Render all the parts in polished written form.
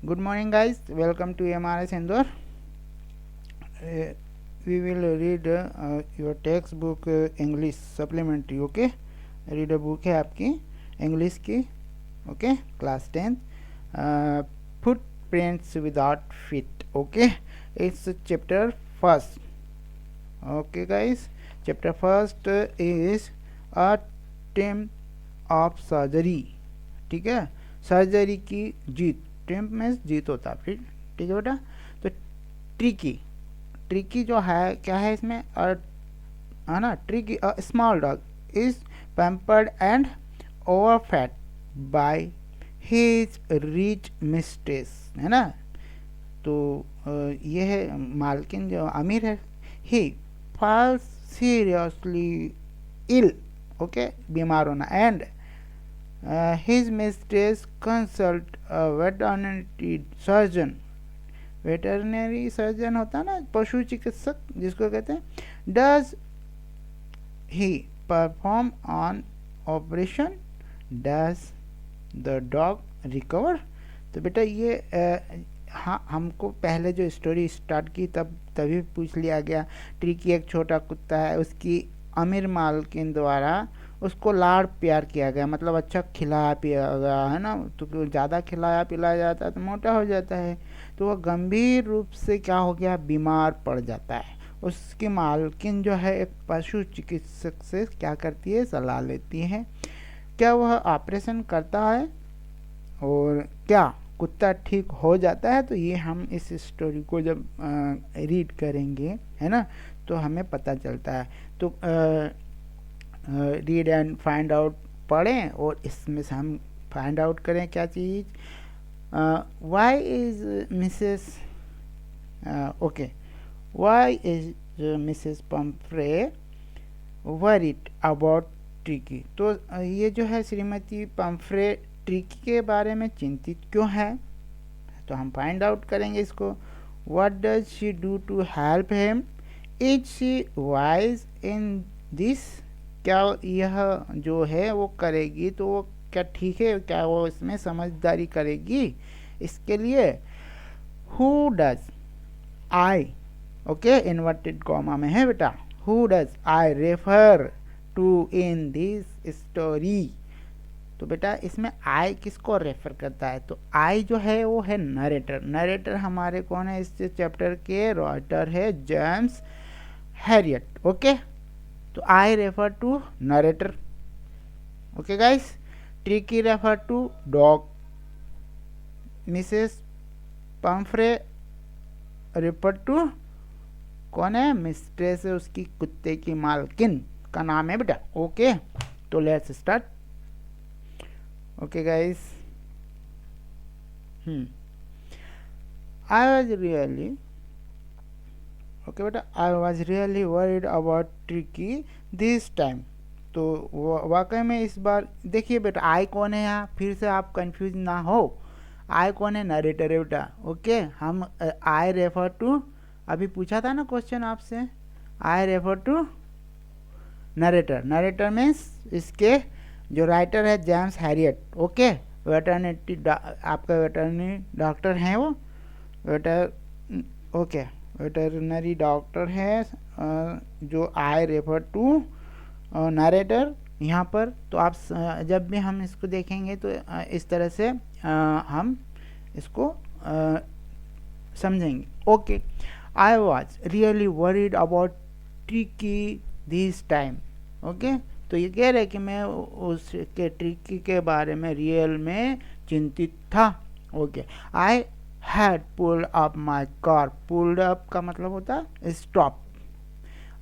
Good morning, guys. Welcome to MRS Indore. We will read your textbook English supplementary. Okay, read a book है आपकी English की. Okay, class 10th. Footprints without feet. Okay, it's chapter first. Okay, guys. Chapter first is a team of surgery. ठीक है, surgery की जीत. Triumph में जीत होता है फिर. ठीक है बेटा. तो ट्रिकी ट्रिकी जो है क्या है इसमें, है ना. Tricky a small dog is pampered and overfed by his rich mistress, है ना. तो ये है मालकिन जो अमीर है. He falls seriously ill. Okay, बीमार होना. And his mistress consult a veterinary surgeon. Veterinary surgeon होता है ना, पशु चिकित्सक जिसको कहते हैं. Does he perform on operation, does the dog recover. तो बेटा ये हाँ, हमको पहले जो स्टोरी स्टार्ट की तभी पूछ लिया गया. ट्रिकी एक छोटा कुत्ता है, उसकी अमीर मालकिन द्वारा उसको लाड़ प्यार किया गया, मतलब अच्छा खिलाया पिया गया, है ना. तो ज़्यादा खिलाया पिलाया जाता है तो मोटा हो जाता है. तो वह गंभीर रूप से क्या हो गया, बीमार पड़ जाता है. उसकी मालकिन जो है एक पशु चिकित्सक से क्या करती है, सलाह लेती है. क्या वह ऑपरेशन करता है और क्या कुत्ता ठीक हो जाता है. तो ये हम इस स्टोरी को जब रीड करेंगे, है ना, तो हमें पता चलता है. तो रीड एंड फाइंड आउट पढ़ें और इसमें से हम फाइंड आउट करें क्या चीज़. Why is Mrs okay why is Mrs Pumphrey worried about Tricky. तो ये जो है श्रीमती पम्फ्रे ट्रिकी के बारे में चिंतित क्यों है, तो हम फाइंड आउट करेंगे इसको. What does she do to help him, is she wise in this. क्या यह जो है वो करेगी तो वो क्या ठीक है, क्या वो इसमें समझदारी करेगी इसके लिए. Who does I, okay, inverted comma में है बेटा. Who does I refer to in this story. तो बेटा इसमें आई किसको रेफर करता है, तो आई जो है वो है नरेटर. नरेटर हमारे कौन है इस चैप्टर के, राइटर है जेम्स हैरियट. ओके, तो I refer to narrator. Okay guys. Tricki refer to dog. Mrs Pumphrey refer to कौन है, मिस्ट्रेस है, उसकी कुत्ते की मालकिन का नाम है बेटा. ओके, तो let's start. Okay guys. I was really okay बेटा, I was really worried about Tricky this time. तो वाकई में इस बार देखिए बेटा, आई कौन है यहाँ, फिर से आप कंफ्यूज ना हो. आई कौन है, नरेटर है बेटा. ओके, हम आई रेफर टू, अभी पूछा था ना क्वेश्चन आपसे, I refer to narrator. Narrator means इसके जो राइटर है जेम्स हैरियट. ओके, वेटरनिटी आपका वेटरनरी डॉक्टर हैं वो, ओके, वेटरनरी डॉक्टर है जो आई रेफर टू नरेटर यहाँ पर. तो आप जब भी हम इसको देखेंगे तो इस तरह से हम इसको समझेंगे. Okay, I was really worried about Tricky this time. Okay, तो ये कह रहे कि मैं उसके ट्रिकी के बारे में रियल में चिंतित था. Okay, I had pulled up my car. Pulled up का मतलब होता है stop.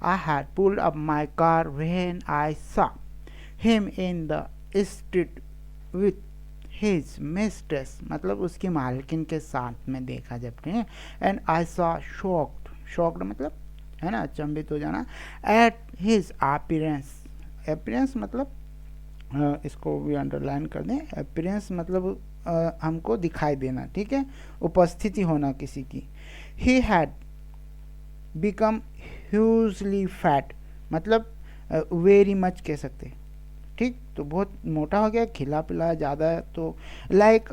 I had pulled up my car when I saw him in the street with his mistress. मतलब उसकी मालकिन के साथ में देखा जब. And I saw shocked. shocked मतलब है ना, अचंभित हो जाना. At his appearance. appearance मतलब इसको भी अंडरलाइन कर दें. appearance मतलब हमको दिखाई देना, ठीक है, उपस्थिति होना किसी की. He had become hugely fat मतलब वेरी मच कह सकते, ठीक. तो बहुत मोटा हो गया, खिला पिला ज़्यादा. तो लाइक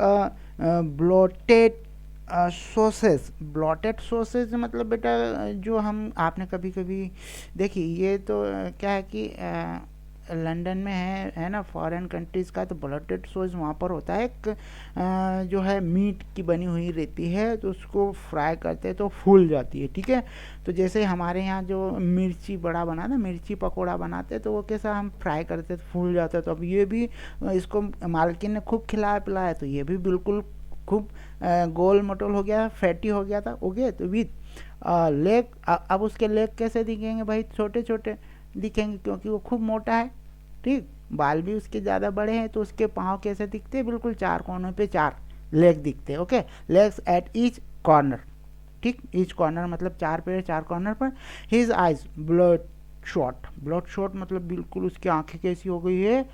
ब्लोटेड सोसेस, ब्लॉटेड सोसेस मतलब बेटा जो हम आपने कभी कभी देखिए, ये तो क्या है कि लंदन में है ना, फॉरेन कंट्रीज़ का, तो ब्लॉटेड सॉस वहाँ पर होता है। एक जो है मीट की बनी हुई रहती है, तो उसको फ्राई करते हैं तो फूल जाती है, ठीक है। तो जैसे हमारे यहाँ जो मिर्ची बड़ा बना ना, मिर्ची पकोड़ा बनाते हैं, तो वो कैसा हम फ्राई करते तो फूल जाता है। तो अब ये भी इसको मालकिन ने खूब खिलाया पिलाया, तो ये भी बिल्कुल खूब गोल मटोल हो गया, फैटी हो गया था, ओके। तो विथ लेग, अब उसके लेग कैसे दिखेंगे भाई, छोटे छोटे दिखेंगे क्योंकि वो खूब मोटा है, ठीक। बाल भी उसके ज़्यादा बड़े हैं, तो उसके पाँव कैसे दिखते हैं, बिल्कुल चार कोनों पे चार लेग दिखते हैं, okay. Legs at each corner, ठीक, ईच कॉर्नर मतलब चार पे चार कॉर्नर पर। His eyes blood shot, blood shot मतलब बिल्कुल उसकी आंखें कैसी हो गई है,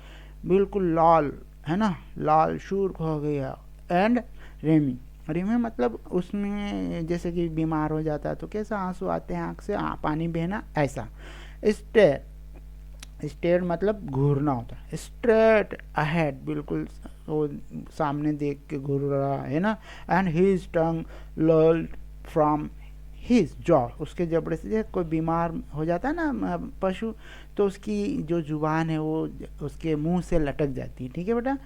बिल्कुल लाल, है ना, लाल शुर्क हो गई है। एंड रेमी, रेमी मतलब उसमें जैसे कि बीमार हो जाता है तो कैसा आंसू आते हैं आँख से, पानी बहना, ऐसा। स्टेयर, स्टेयर मतलब घूरना होता है, स्ट्रेट अहेड बिल्कुल वो सामने देख के घूर रहा है ना। And his tongue lolled from his jaw, उसके जबड़े से, जैसे कोई बीमार हो जाता है ना पशु, तो उसकी जो जुबान है वो उसके मुंह से लटक जाती है, ठीक है बेटा।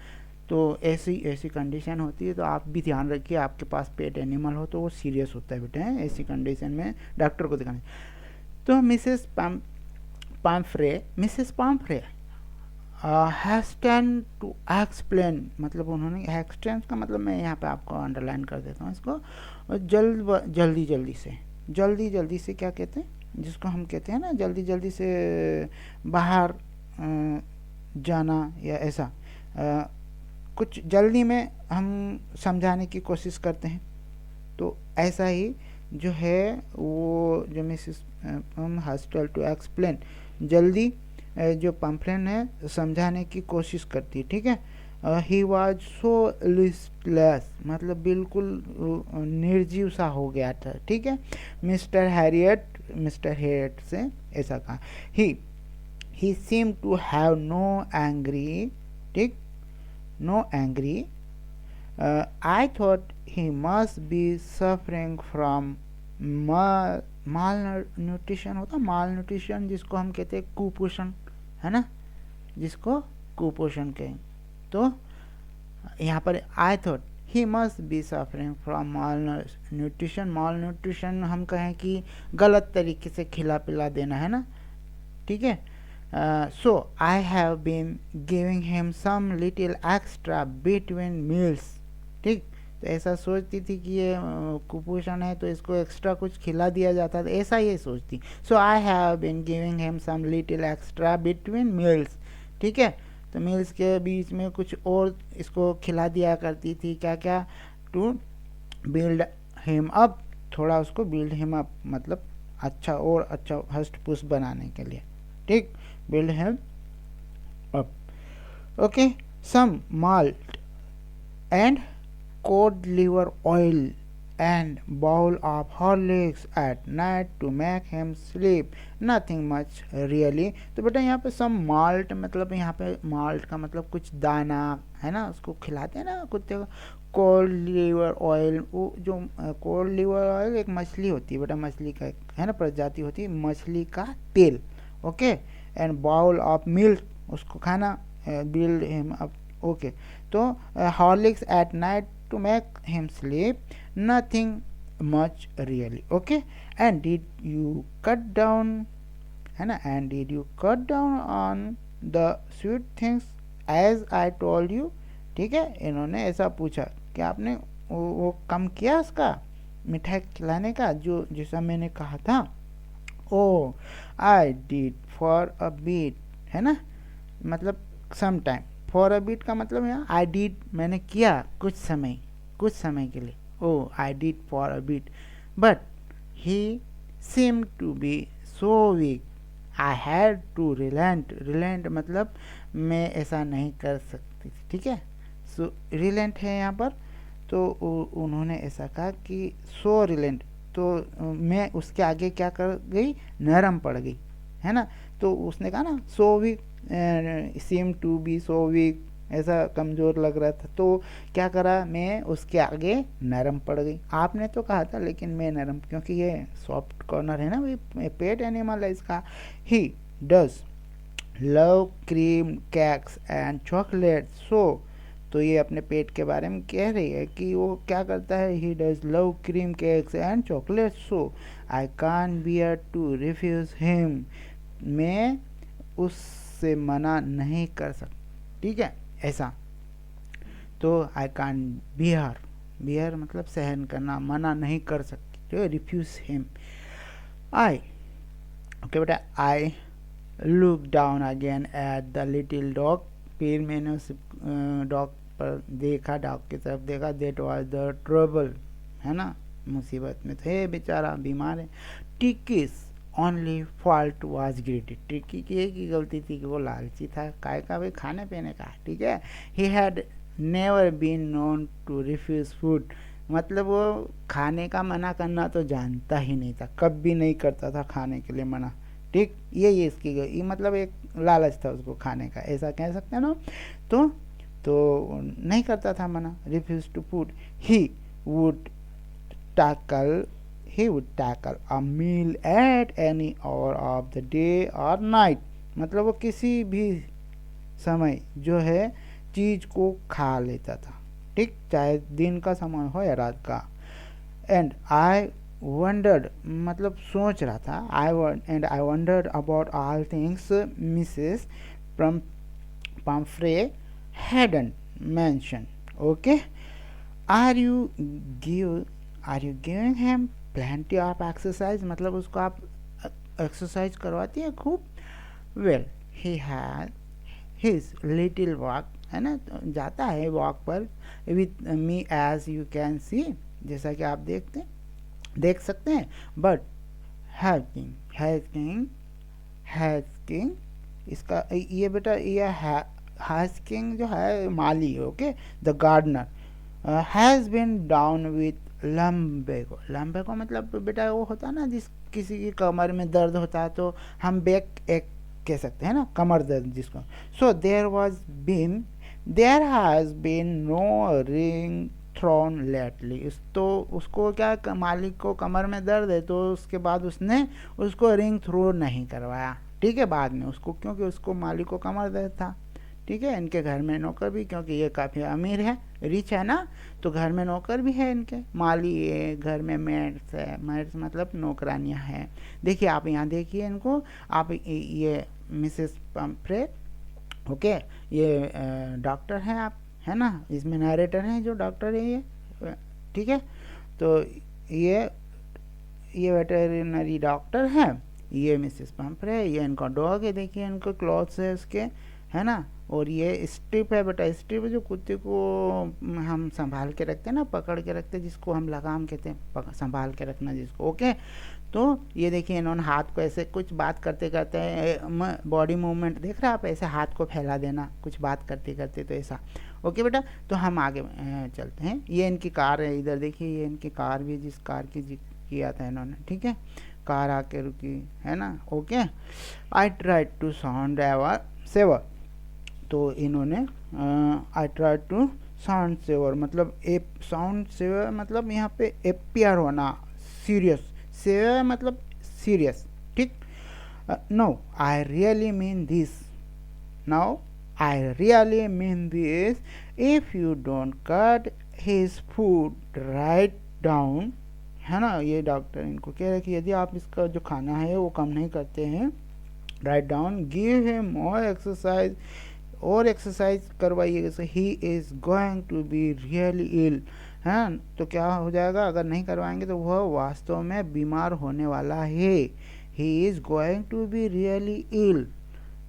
तो ऐसी ऐसी कंडीशन होती है, तो आप भी ध्यान रखिए, आपके पास पेट एनिमल हो तो वो सीरियस होता है बेटा, ऐसी कंडीशन में डॉक्टर को दिखाना। तो मिसेस पाम्फ्रे हैस्टन टू एक्सप्लेन, मतलब उन्होंने एक्सटेंस का मतलब मैं यहाँ पे आपको अंडरलाइन कर देता हूँ इसको, जल्दी जल्दी से क्या कहते हैं, जिसको हम कहते हैं ना जल्दी जल्दी से बाहर जाना या ऐसा, कुछ जल्दी में हम समझाने की कोशिश करते हैं। तो ऐसा ही जो है वो जो मिसेस हॉस्टल टू एक्सप्लेन, जल्दी जो पंफ्रेन है समझाने की कोशिश करती है, ठीक है। ही वॉज सो लिस्टलेस, मतलब बिल्कुल निर्जीव सा हो गया था, ठीक है। मिस्टर हैरियट से ऐसा कहा, he seem to have no angry, ठीक, no angry. I thought he must be suffering from malnutrition, होता malnutrition जिसको हम कहते हैं कुपोषण, है ना, जिसको कुपोषण कहें। तो यहाँ पर I thought he must be suffering from malnutrition हम कहें कि गलत तरीके से खिला पिला देना, है ना, ठीक है। So I have been giving him some little extra between meals, ठीक। तो ऐसा सोचती थी कि ये कुपोषण है तो इसको एक्स्ट्रा कुछ खिला दिया जाता था, ऐसा ये सोचती। So I have been giving him some little extra between meals, ठीक है। तो मील्स के बीच में कुछ और इसको खिला दिया करती थी, क्या क्या, टू बिल्ड हिम अप, थोड़ा उसको बिल्ड हिम अप मतलब अच्छा और अच्छा हष्ट पुष्ट बनाने के लिए, ठीक, build him up, okay। Some malt and cod liver oil and bowl of Horlicks at night to make him sleep, nothing much really। तो बेटा यहाँ पे some malt मतलब यहाँ पे malt का मतलब कुछ दाना, है ना, उसको खिलाते हैं ना कुत्ते को। कोल्ड लीवर ऑयल, वो जो कोल्ड लीवर ऑयल एक मछली होती है बेटा, मछली का है ना प्रजाति होती है, मछली का तेल, okay. And bowl of milk, उसको खाना, बिल्ड हिम अप, ओके। तो Horlicks at night to make him sleep, nothing much really, okay. And did you cut down, है ना, and did you cut down on the sweet things as I told you, ठीक है। इन्होंने ऐसा पूछा कि आपने वो कम किया उसका मिठाई खिलाने का जो जैसा मैंने कहा था। Oh I did for a bit, है ना, मतलब some time, for a bit का मतलब यहाँ आई डिड मैंने किया कुछ समय के लिए। Oh I did for a bit, but he seem to be so weak, I had to relent मतलब मैं ऐसा नहीं कर सकती, ठीक है। सो रिलेंट है यहाँ पर, तो उन्होंने ऐसा कहा कि सो रिलेंट, तो मैं उसके आगे क्या कर गई, नरम पड़ गई, है ना। तो उसने कहा ना so weak, seem to be so weak, ऐसा कमज़ोर लग रहा था, तो क्या करा, मैं उसके आगे नरम पड़ गई। आपने तो कहा था लेकिन मैं नरम, क्योंकि ये सॉफ्ट कॉर्नर है ना, ये पेट एनिमल है इसका। ही does love cream cakes and chocolate सो, तो ये अपने पेट के बारे में कह रही है कि वो क्या करता है, he does love cream cakes and chocolate so I can't bear to refuse him, मैं उससे मना नहीं कर सकती, ठीक है, ऐसा। तो आई कान बियर, बियर मतलब सहन करना, मना नहीं कर सकती, तो रिफ्यूज हिम। आई, ओके बेटा, I look down again at the little dog, फिर मैंने उस डॉग पर देखा, डॉग की तरफ देखा। दैट वाज द ट्रबल, है ना, मुसीबत में थे, बेचारा बीमार है। टिकिस ओनली फॉल्ट वाज ग्रीडी, टिक्की की एक ही गलती थी कि वो लालची था, काय का भाई, खाने पीने का, ठीक है। He had never been known to refuse food, मतलब वो खाने का मना करना तो जानता ही नहीं था, कभी नहीं करता था खाने के लिए मना, ठीक। ये इसकी ये मतलब एक लालच था उसको खाने का, ऐसा कह सकते हैं ना। तो नहीं करता था मना, refuse to food. He would tackle he would tackle a meal at any hour of the day or night, मतलब वो किसी भी समय जो है चीज को खा लेता था, ठीक, चाहे दिन का समय हो या रात का। एंड आई वंडर्ड, मतलब सोच रहा था, I wondered about all things Mrs Pumphrey hadn't mentioned, okay. Are you giving him plenty of exercise, मतलब उसको आप एक्सरसाइज करवाती है खूब। Well he has his little walk, है ना, तो जाता है वॉक पर with me as you can see, जैसा कि आप देख सकते हैं। बट हैज़ किंग इसका ये बेटा, ये हैज़ किंग जो है माली, okay, the gardener has been down with lumbago, lumbago मतलब बेटा वो होता है ना, जिस किसी की कमर में दर्द होता है तो हम बैक एक कह सकते हैं ना, कमर दर्द जिसको। So there has been no ring thrown lately, तो उसको क्या, मालिक को कमर में दर्द है तो उसके बाद उसने उसको रिंग थ्रो नहीं करवाया, ठीक है, बाद में उसको, क्योंकि उसको मालिक को कमर दर्द था, ठीक है। इनके घर में नौकर भी, क्योंकि ये काफ़ी अमीर है, रिच है ना, तो घर में नौकर भी है, इनके माली है, घर में मेड्स है, मेड्स मतलब नौकरानियां हैं। देखिए आप यहाँ देखिए इनको, आप ये मिसेस पम्फ्रे, ओके, ये डॉक्टर हैं आप, है ना, इसमें नरेटर हैं जो डॉक्टर है ये, ठीक है। तो ये वेटरनरी डॉक्टर हैं, ये मिसेस पम्फ्रे, ये इनका डॉग है, देखिए इनको क्लॉथ्स है उसके, है ना। और ये स्ट्रिप है बेटा, स्ट्रिप जो कुत्ते को हम संभाल के रखते हैं ना, पकड़ के रखते हैं, जिसको हम लगाम कहते हैं, संभाल के रखना जिसको, ओके। तो ये देखिए इन्होंने हाथ को ऐसे कुछ बात करते करते, बॉडी मूवमेंट देख रहे हैं आप, ऐसे हाथ को फैला देना कुछ बात करते करते, तो ऐसा, ओके बेटा। तो हम आगे चलते हैं। ये इनकी कार है, इधर देखिए ये इनकी कार भी, जिस कार की किया था इन्होंने, ठीक है, कार आके रुकी, है ना, okay. I try to sound ever severe, तो इन्होंने I try to sound severe मतलब साउंड सेवर मतलब यहाँ पे अपियर होना, सीरियस, सेवर मतलब सीरियस, ठीक। No I really mean this, now I really mean this, if you don't cut his food right down, है ना, ये डॉक्टर इनको कह रहे हैं कि यदि आप इसका जो खाना है वो कम नहीं करते हैं, right down, give him more exercise, और एक्सरसाइज करवाइएगा, so he is going to be really ill, है, तो क्या हो जाएगा अगर नहीं करवाएंगे तो वह वास्तव में बीमार होने वाला है। He is going to be really ill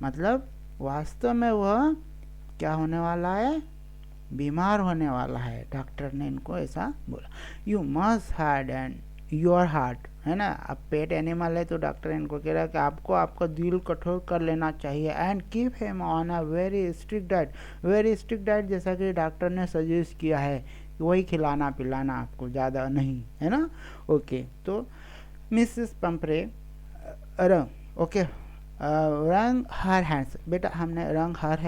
मतलब वास्तव में वह क्या होने वाला है, बीमार होने वाला है, डॉक्टर ने इनको ऐसा बोला। You must hard and your heart, है ना, अब पेट एनिमल है तो डॉक्टर इनको कह रहा है कि आपको आपका दिल कठोर कर लेना चाहिए, and keep him on a very strict diet, very strict diet जैसा कि डॉक्टर ने सजेस्ट किया है, वही खिलाना पिलाना आपको, ज़्यादा नहीं, है ना, ओके। तो मिसेस पम्फ्रे ओके, रंग हर हैंड्स, बेटा हमने रंग हर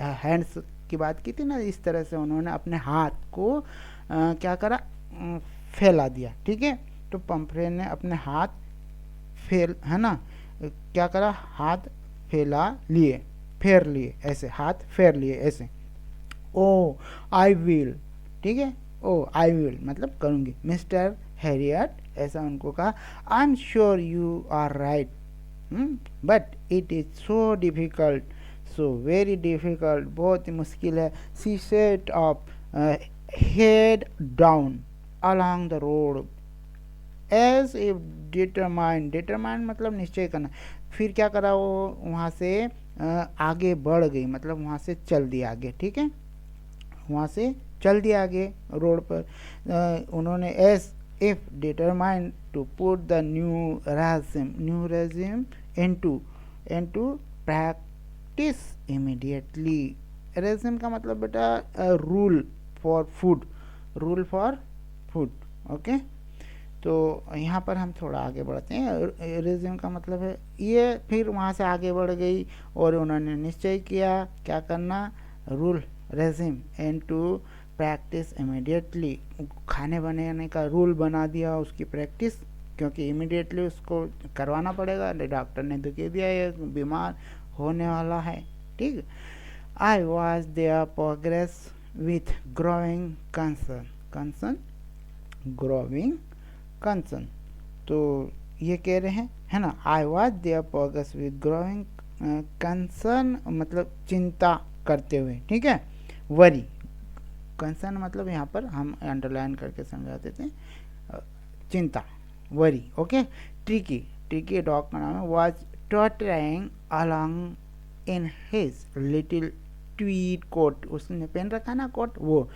हैंड्स की बात की थी ना, इस तरह से उन्होंने अपने हाथ को क्या करा, फैला दिया। ठीक है, तो पंफ्रे ने अपने हाथ है ना, क्या करा, हाथ फैला लिए, फेर लिए, ऐसे हाथ फेर लिए ऐसे। ओ आई विल, ठीक है, ओ आई विल मतलब करूँगी, मिस्टर हैरियट, ऐसा उनको कहा। I am sure you are right, but it is so difficult, so very difficult, बहुत ही मुश्किल है। She set up head down along the road as if determined, determined मतलब निश्चय करना। फिर क्या करा, वो वहाँ से आगे बढ़ गई, मतलब वहाँ से चल दिया आगे। ठीक है, वहाँ से चल दिया आगे रोड पर। उन्होंने as if determined to put the new regime into practice immediately. Regime का मतलब बेटा rule for food, rule for food. Okay, तो यहाँ पर हम थोड़ा आगे बढ़ते हैं। रेजिम का मतलब है ये। फिर वहाँ से आगे बढ़ गई और उन्होंने निश्चय किया क्या करना, rule regime and to practice immediately, खाने बनाने का रूल बना दिया, उसकी प्रैक्टिस, क्योंकि इमीडिएटली उसको करवाना पड़ेगा, डॉक्टर ने तो कह दिया ये बीमार होने वाला है। ठीक, I was there progress with growing concern growing concern, तो ये कह रहे हैं है ना, I was there progress with growing concern मतलब चिंता करते हुए। ठीक है, वरी, कंसर्न मतलब यहाँ पर हम अंडरलाइन करके समझा देते हैं, चिंता, वरी। ओके, ट्रिकी डॉग का नाम है, was tottering along in his little tweed coat, उसने पहन रखा ना कोट, वो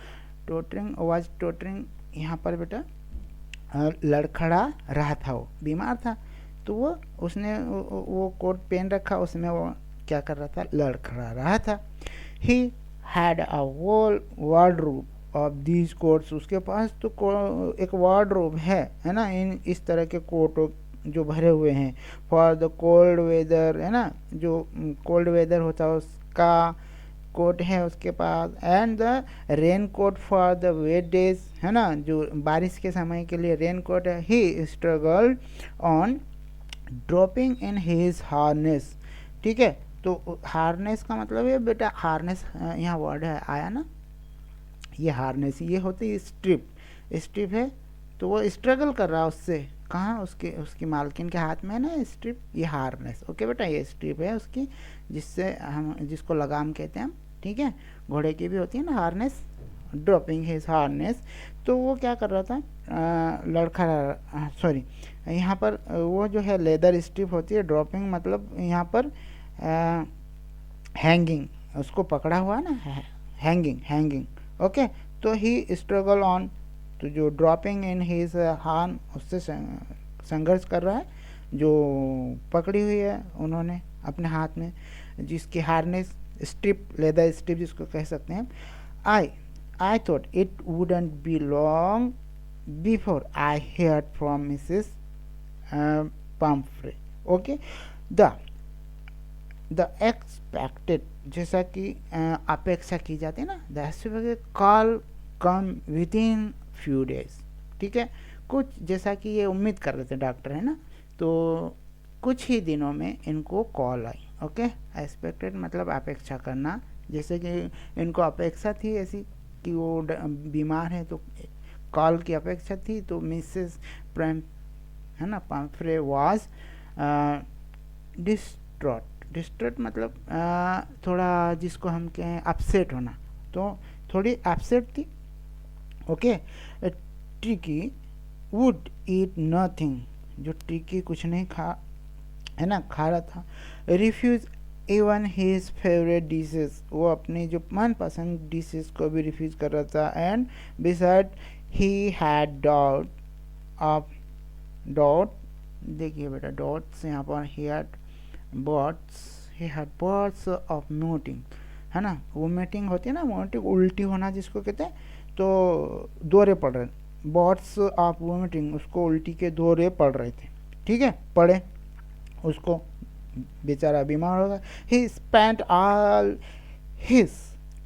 टोटरिंग यहाँ पर बेटा लड़खड़ा रहा था, वो बीमार था, तो वो उसने वो कोट पहन रखा, उसमें वो क्या कर रहा था, लड़खड़ा रहा था। He had a whole wardrobe of these coats, उसके पास तो एक वार्डरोब है ना, इन इस तरह के कोट जो भरे हुए हैं। फॉर द कोल्ड वेदर, है ना, जो कोल्ड वेदर होता है उसका कोट है उसके पास। And the rain coat for the wet days, है ना, जो बारिश के समय के लिए रेन कोट है। He struggled on dropping in his harness. ठीक है, तो हार्नेस का मतलब है बेटा, हार्नेस यहाँ वर्ड है आया ना, ये हार्नेस, ये होती है स्ट्रिप है, तो वो स्ट्रगल कर रहा है उससे, कहाँ, उसकी मालकिन के हाथ में है ना स्ट्रिप, ये हार्नेस। ओके बेटा, ये स्ट्रिप है उसकी, जिसको लगाम कहते हैं हम। ठीक है, घोड़े की भी होती है ना हार्नेस, ड्रॉपिंग हिज हार्नेस, तो वो क्या कर रहा था, सॉरी, यहाँ पर वो जो है लेदर स्ट्रिप होती है, ड्रॉपिंग मतलब यहाँ पर हैंगिंग, उसको पकड़ा हुआ ना, हैंगिंग। ओके, तो ही स्ट्रगल ऑन, तो जो ड्रॉपिंग इन हिज हार्न, उससे संघर्ष कर रहा है, जो पकड़ी हुई है उन्होंने अपने हाथ में, जिसकी हार्नेस स्ट्रिप, लेदर स्ट्रिप जिसको कह सकते हैं। आई thought it wouldn't be long before I heard from Mrs Pomfrey. Okay, the expected, जैसा कि अपेक्षा की जाती है ना, the call come with in few days. ठीक है, कुछ जैसा कि ये उम्मीद कर रहे थे डॉक्टर, है ना, तो कुछ ही दिनों में इनको कॉल आई। ओके, एक्सपेक्टेड मतलब अपेक्षा करना, जैसे कि इनको अपेक्षा थी ऐसी कि वो बीमार है, तो कॉल की अपेक्षा थी, तो मिसेस प्राइम, है ना, पंफ्रे वाज डिस्ट्रॉट मतलब थोड़ा जिसको हम कहें अपसेट होना, तो थोड़ी अपसेट थी। Okay, Tricki would eat nothing, जो ट्रिकी कुछ नहीं है ना, खा रहा था। Refuse even his favourite dishes, वो अपनी जो मनपसंद डिशेस को भी रिफ्यूज कर रहा था। And beside he had doubt, देखिए बेटा डॉट्स यहाँ पर, ही हैड बॉट्स ऑफ मोटिंग, है ना, वो मीटिंग होती है ना, मोटिंग उल्टी होना जिसको कहते हैं, तो दौरे पड़ रहे, बॉट्स ऑफ वोमिटिंग, उसको उल्टी के दौरे पड़ रहे थे। ठीक है, पड़े, उसको बेचारा बीमार हो गया। ही spent all his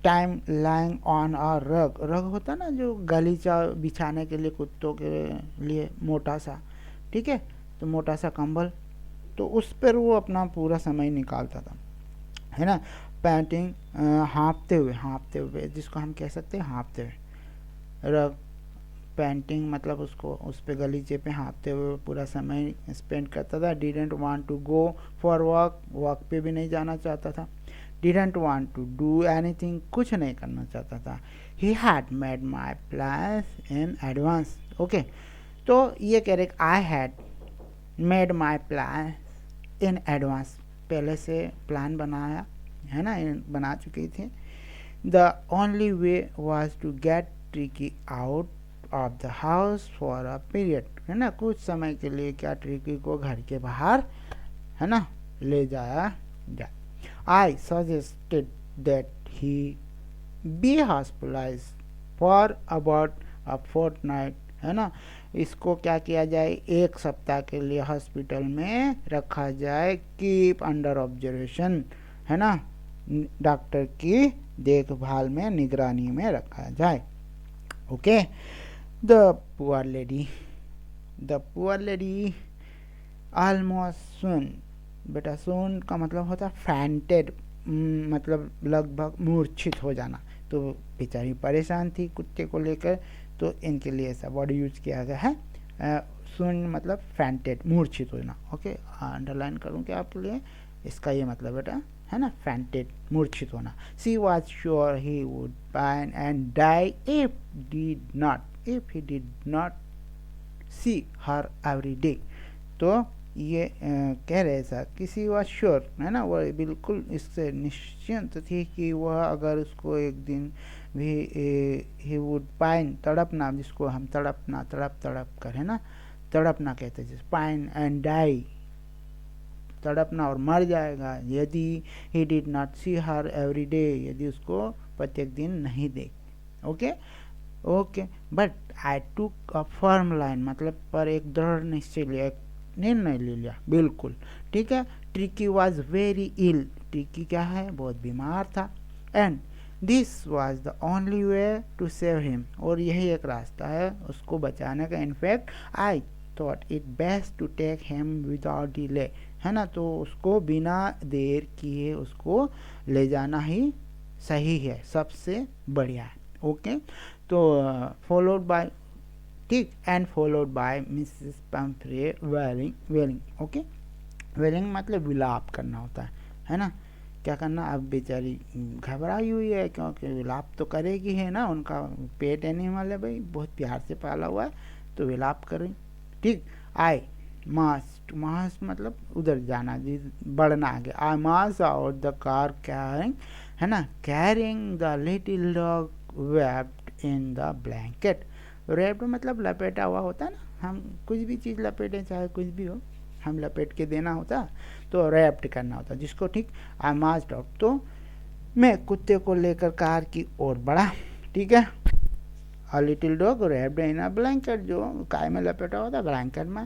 time lying on a रग, रग होता ना जो गलीचा बिछाने के लिए कुत्तों के लिए, मोटा सा, ठीक है, तो मोटा सा कंबल, तो उस पर वो अपना पूरा समय निकालता था, है ना। पैंटिंग, हाँफते हुए जिसको हम कह सकते हैं हाँफते हुए, रग पेंटिंग मतलब उसको उस पे गलीचे पे हाँफते हुए पूरा समय स्पेंड करता था। Didn't want to go for walk, walk पे भी नहीं जाना चाहता था। Didn't want to do anything, कुछ नहीं करना चाहता था। He had made my plans in advance. Okay, तो ये कह रहे I had made my plan in advance, पहले से प्लान बनाया है ना, बना चुकी थी। The only way was to get Tricki out of the house for a period, है ना, कुछ समय के लिए क्या ट्रिकी को घर के बाहर, है ना, ले जाया जाए। I suggested that he be hospitalise for about a fortnight, है ना, इसको क्या किया जाए, एक सप्ताह के लिए हॉस्पिटल में रखा जाए, कीप अंडर ऑब्जर्वेशन, है ना, डॉक्टर की देखभाल में, निगरानी में रखा जाए। Okay, the poor lady almost swoon, बेटा सुन का मतलब होता फैंटेड, मतलब लगभग मूर्छित हो जाना, तो बेचारी परेशान थी कुत्ते को लेकर, तो इनके लिए ऐसा वर्ड यूज किया गया है। सुन मतलब फैंटेड, मूर्छित होना। ओके, अंडरलाइन करूँ क्या आपके लिए, इसका ये मतलब बेटा, है ना, फैंटेड, मूर्छित होना। She was sure he would pine and die if he did not see her every day. तो ये कह रहे ऐसा, किसी वॉज श्योर, है ना, वो बिल्कुल इससे निश्चिंत थी कि वह अगर उसको एक दिन भी ही वुड पाइन, तड़पना, जिसको हम तड़पना, तड़प कर, है ना, तड़पना कहते हैं, पाइन एंड डाई, तड़पना और मर जाएगा, यदि he did not see her every day, यदि उसको प्रत्येक दिन नहीं देख। Okay okay, but I took a firm line, मतलब पर एक दृढ़ निश्चय लिया, एक निर्णय ले लिया, बिल्कुल ठीक है। Tricki was very ill, Tricki क्या है, बहुत बीमार था। And this was the only way to save him, और यही एक रास्ता है उसको बचाने का। In fact I thought it best to take him without delay, है ना, तो उसको बिना देर किए उसको ले जाना ही सही है, सबसे बढ़िया है। ओके, तो फॉलोड बाय, ठीक, and followed by Mrs Pumphrey wailing. Okay, wailing मतलब विलाप करना होता है ना, क्या करना, अब बेचारी घबराई हुई है क्योंकि विलाप तो करेगी, है ना, उनका पेट एनिमल है भाई, बहुत प्यार से पाला हुआ है, तो विलाप करें, ठीक। आई मास्ट मतलब उधर जाना, बढ़ना आगे। आई मास्ट आउट द कार कैरिंग, है ना, carrying the little dog wrapped in the blanket। wrapped मतलब लपेटा हुआ होता है ना, हम कुछ भी चीज़ लपेटें, चाहे कुछ भी हो, हम लपेट के देना होता, तो रैप्ड करना होता जिसको, ठीक। आई मास्ट आउट, तो मैं कुत्ते को लेकर कार की ओर बढ़ा, ठीक है। A little dog wrapped in a blanket, जो काय में लपेटा होता, ब्लैंकेट में।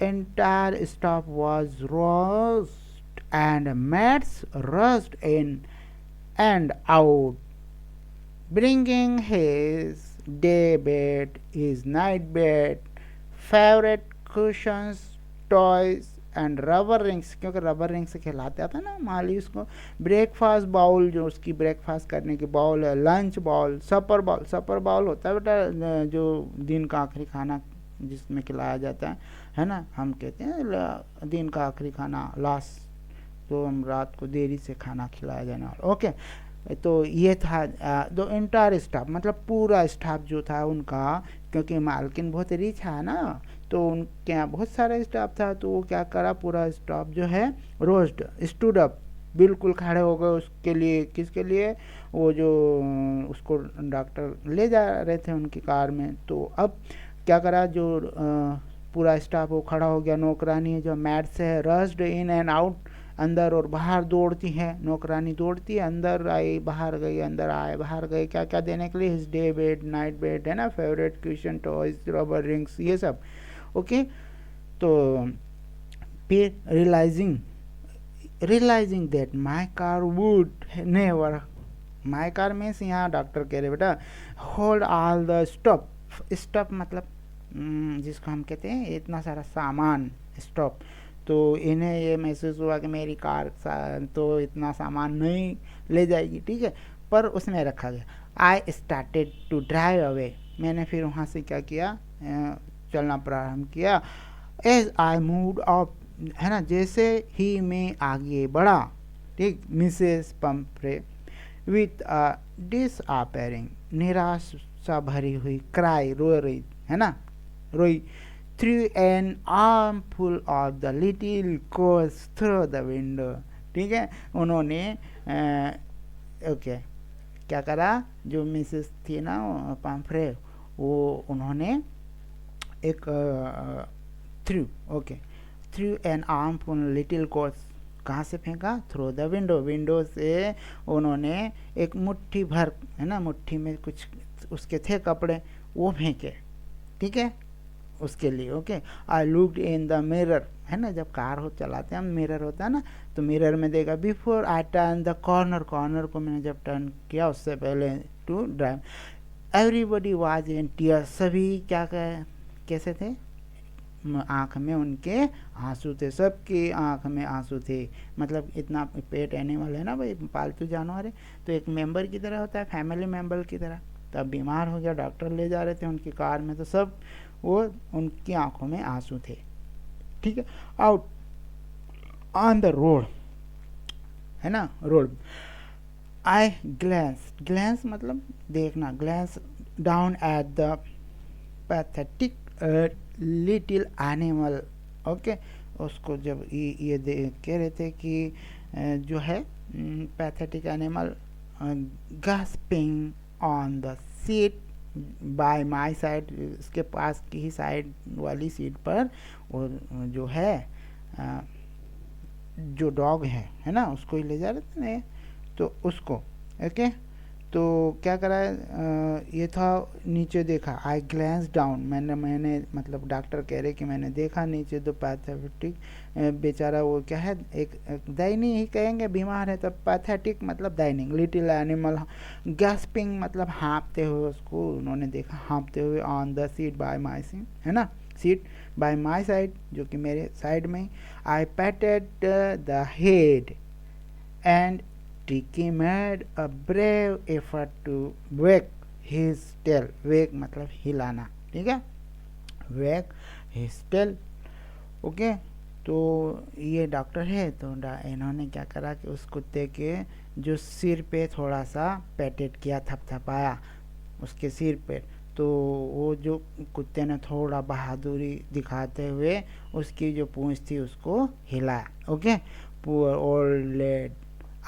Entire staff was roast and mats rust in and out, bringing his day bed, his night bed, favorite cushions, toys and rubber rings, क्योंकि rubber ring से खिलाते था ना माली उसको, ब्रेकफास्ट बाउल, जो उसकी ब्रेकफास्ट करने की बाउल है, लंच बाउल, सपर बाउल होता है बेटा, जो दिन का आखिरी खाना जिसमें खिलाया जाता है ना, हम कहते हैं दिन का आखिरी खाना, लास्ट, तो हम रात को देरी से खाना खिलाया जाने वाला। ओके, तो ये था दो एंटायर स्टाफ, मतलब पूरा स्टाफ जो था उनका, क्योंकि मालकिन बहुत रिच है ना, तो उनके यहाँ बहुत सारा स्टाफ था, तो वो क्या करा, पूरा स्टाफ जो है रोस्ट, स्टूड अप, बिल्कुल खड़े हो गए उसके लिए, किसके लिए, वो जो उसको डॉक्टर ले जा रहे थे उनकी कार में। तो अब क्या करा, जो पूरा स्टाफ वो खड़ा हो गया, नौकरानी जो मैट से है, रस्ड इन एंड आउट, अंदर और बाहर दौड़ती है, नौकरानी दौड़ती है, अंदर आई बाहर गई, अंदर आए बाहर गए, क्या क्या देने के लिए, his day bed, night bed, है ना, favourite question, toys, rubber rings, ये सब। ओके, तो फिर realising that my car would never my car means यहाँ डॉक्टर कह रहे बेटा hold all the stop. Stop मतलब जिसको हम कहते हैं इतना सारा सामान, स्टॉप। तो इन्हें ये महसूस हुआ कि मेरी कार तो इतना सामान नहीं ले जाएगी, ठीक है, पर उसमें रखा गया। I started to drive away, मैंने फिर वहाँ से क्या किया, चलना प्रारंभ किया। एज आई मूव्ड अप, है ना, जैसे ही मैं आगे बढ़ा, ठीक, Mrs Pomfrey with a disappearing, निराशा भरी हुई, क्राई, रो रही, है ना, रोई, through an armful of the little course through the window, ठीक है। उन्होंने ओके क्या करा, जो मिसेस थी ना पंफ्रे, वो उन्होंने एक through, okay, through an armful little course, कहाँ से फेंका, थ्रू द विंडो, विंडो से उन्होंने एक मुट्ठी भर, है ना, मुट्ठी में कुछ उसके थे कपड़े, वो फेंके, ठीक है, उसके लिए। Okay, I looked in the mirror, है ना, जब कार हो चलाते हैं हम, मिरर होता है ना, तो मिरर में देखा। Before I turn the corner, corner को मैंने जब टर्न किया उससे पहले to drive, everybody was in tears, सभी क्या कैसे थे, आँख में उनके आंसू थे, सबकी आँख में आंसू थे। मतलब इतना पेट एनिमल है ना भाई, पालतू जानवर है, तो एक मेंबर की तरह होता है, फैमिली मेंबर की तरह। तब बीमार हो गया, डॉक्टर ले जा रहे थे उनकी कार में, तो सब वो उनकी आंखों में आंसू थे, ठीक है। आउट ऑन द रोड, है ना, रोड, आई ग्लैंस, ग्लैंस मतलब देखना, glance down at the pathetic little animal, okay. उसको जब ये कह रहे थे कि जो है pathetic animal gasping on the seat by my side, इसके पास की ही साइड वाली सीट पर वो जो है जो डॉग है ना, उसको ही ले जा रहे थे ना, तो उसको, ओके। तो क्या करा है, ये था, नीचे देखा, आई ग्लैंस डाउन, मैंने मतलब डॉक्टर कह रहे कि मैंने देखा नीचे, तो पैथेटिक बेचारा, वो क्या है, एक दैनी ही कहेंगे, बीमार है, तब पैथेटिक मतलब दैनिक, लिटिल एनिमल गैस्पिंग मतलब हाँपते हुए, उसको उन्होंने देखा हाँपते हुए, on the seat by my seat, है ना, सीट बाय माई साइड, जो कि मेरे साइड में। I patted the head and Tricky made a brave effort to wag his tail, wag मतलब हिलाना, ठीक है, wag his tail, ओके। तो ये डॉक्टर है, तो इन्होंने क्या करा कि उस कुत्ते के जो सिर पे थोड़ा सा पैटेट किया, थपथपाया उसके सिर पे, तो वो जो कुत्ते ने थोड़ा बहादुरी दिखाते हुए उसकी जो पूंछ थी उसको हिलाया, okay. Poor old lad,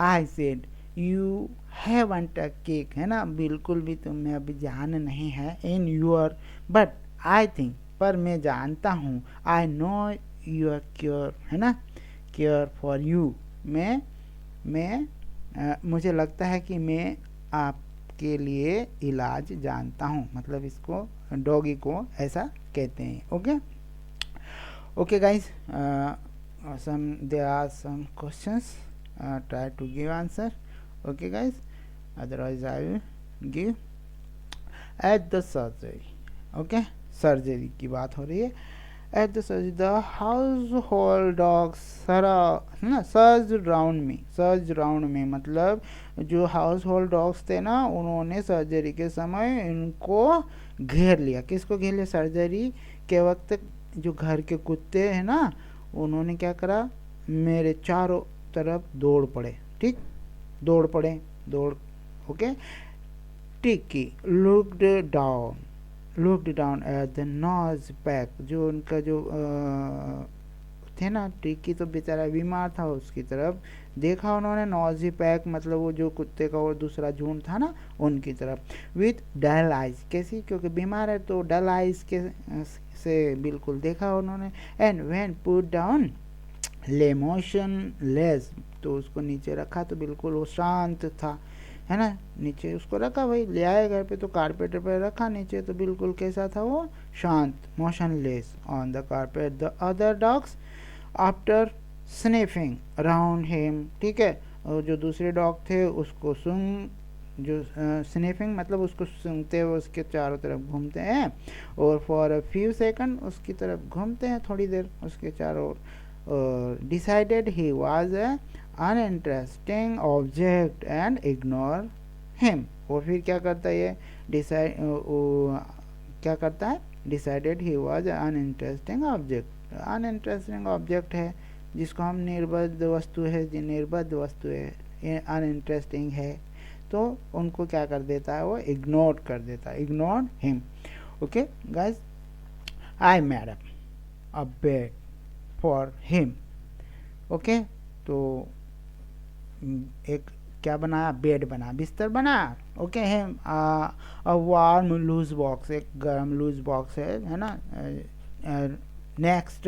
I said you haven't a cake, है ना, बिल्कुल भी तुम्हें अभी जान नहीं है, in your, but I think, पर मैं जानता हूँ, आई नो यूर क्योर, है ना, केयर फॉर यू, मैं मुझे लगता है कि मैं आपके लिए इलाज जानता हूँ, मतलब इसको डॉगी को ऐसा कहते हैं, okay. Okay guys, there are some questions, try to give answer, okay guys, otherwise I will give at the surgery, okay, surgery की बात हो रही है। At the surgery the house hold dogs surge round में मतलब जो house hold dogs थे ना, उन्होंने सर्जरी के समय इनको घेर लिया। किसको घेर लिया, सर्जरी के वक्त जो घर के कुत्ते हैं ना, उन्होंने क्या करा, मेरे चारों तरफ दौड़ पड़े, ठीक, दौड़ पड़े, दौड़, ओके। टिकी looked down at the nose pack, जो उनका जो थे ना, टिकी तो बेचारा बीमार था, उसकी तरफ देखा उन्होंने, नोजी पैक मतलब वो जो कुत्ते का वो दूसरा झुंड था ना, उनकी तरफ। विथ डल आइज, कैसी, क्योंकि बीमार है तो डल आइज के से बिल्कुल देखा उन्होंने। एंड व्हेन पुट डाउन ले मोशन लेस, तो उसको नीचे रखा तो बिल्कुल वो शांत था, है ना, नीचे उसको रखा, भाई ले आए घर पे तो कारपेट पे रखा नीचे, तो बिल्कुल कैसा था वो, शांत, motionless on the carpet. The other dogs after sniffing around him, ठीक है, और जो दूसरे डॉग थे उसको सूंघ जो स्निफिंग मतलब उसको सूंघते हुए उसके चारों तरफ घूमते हैं, और फॉर अ फ्यू सेकंड उसकी तरफ घूमते हैं थोड़ी देर उसके चारों ओर। Decided he was a uninteresting object and ignore him. और फिर क्या करता है ये डिसाइड, क्या करता है, decided he was uninteresting object. Uninteresting object है जिसको हम निर्बद्ध वस्तु है, जो निर्बद्ध वस्तु है, अनइंटरेस्टिंग है, तो उनको क्या कर देता है, वो इग्नोर कर देता है, ignore him. Okay guys, I made a bed for him. Okay, तो एक क्या बनाया, बेड बना, बिस्तर बना। Okay, him a warm loose box, एक गर्म लूज बॉक्स है ना, next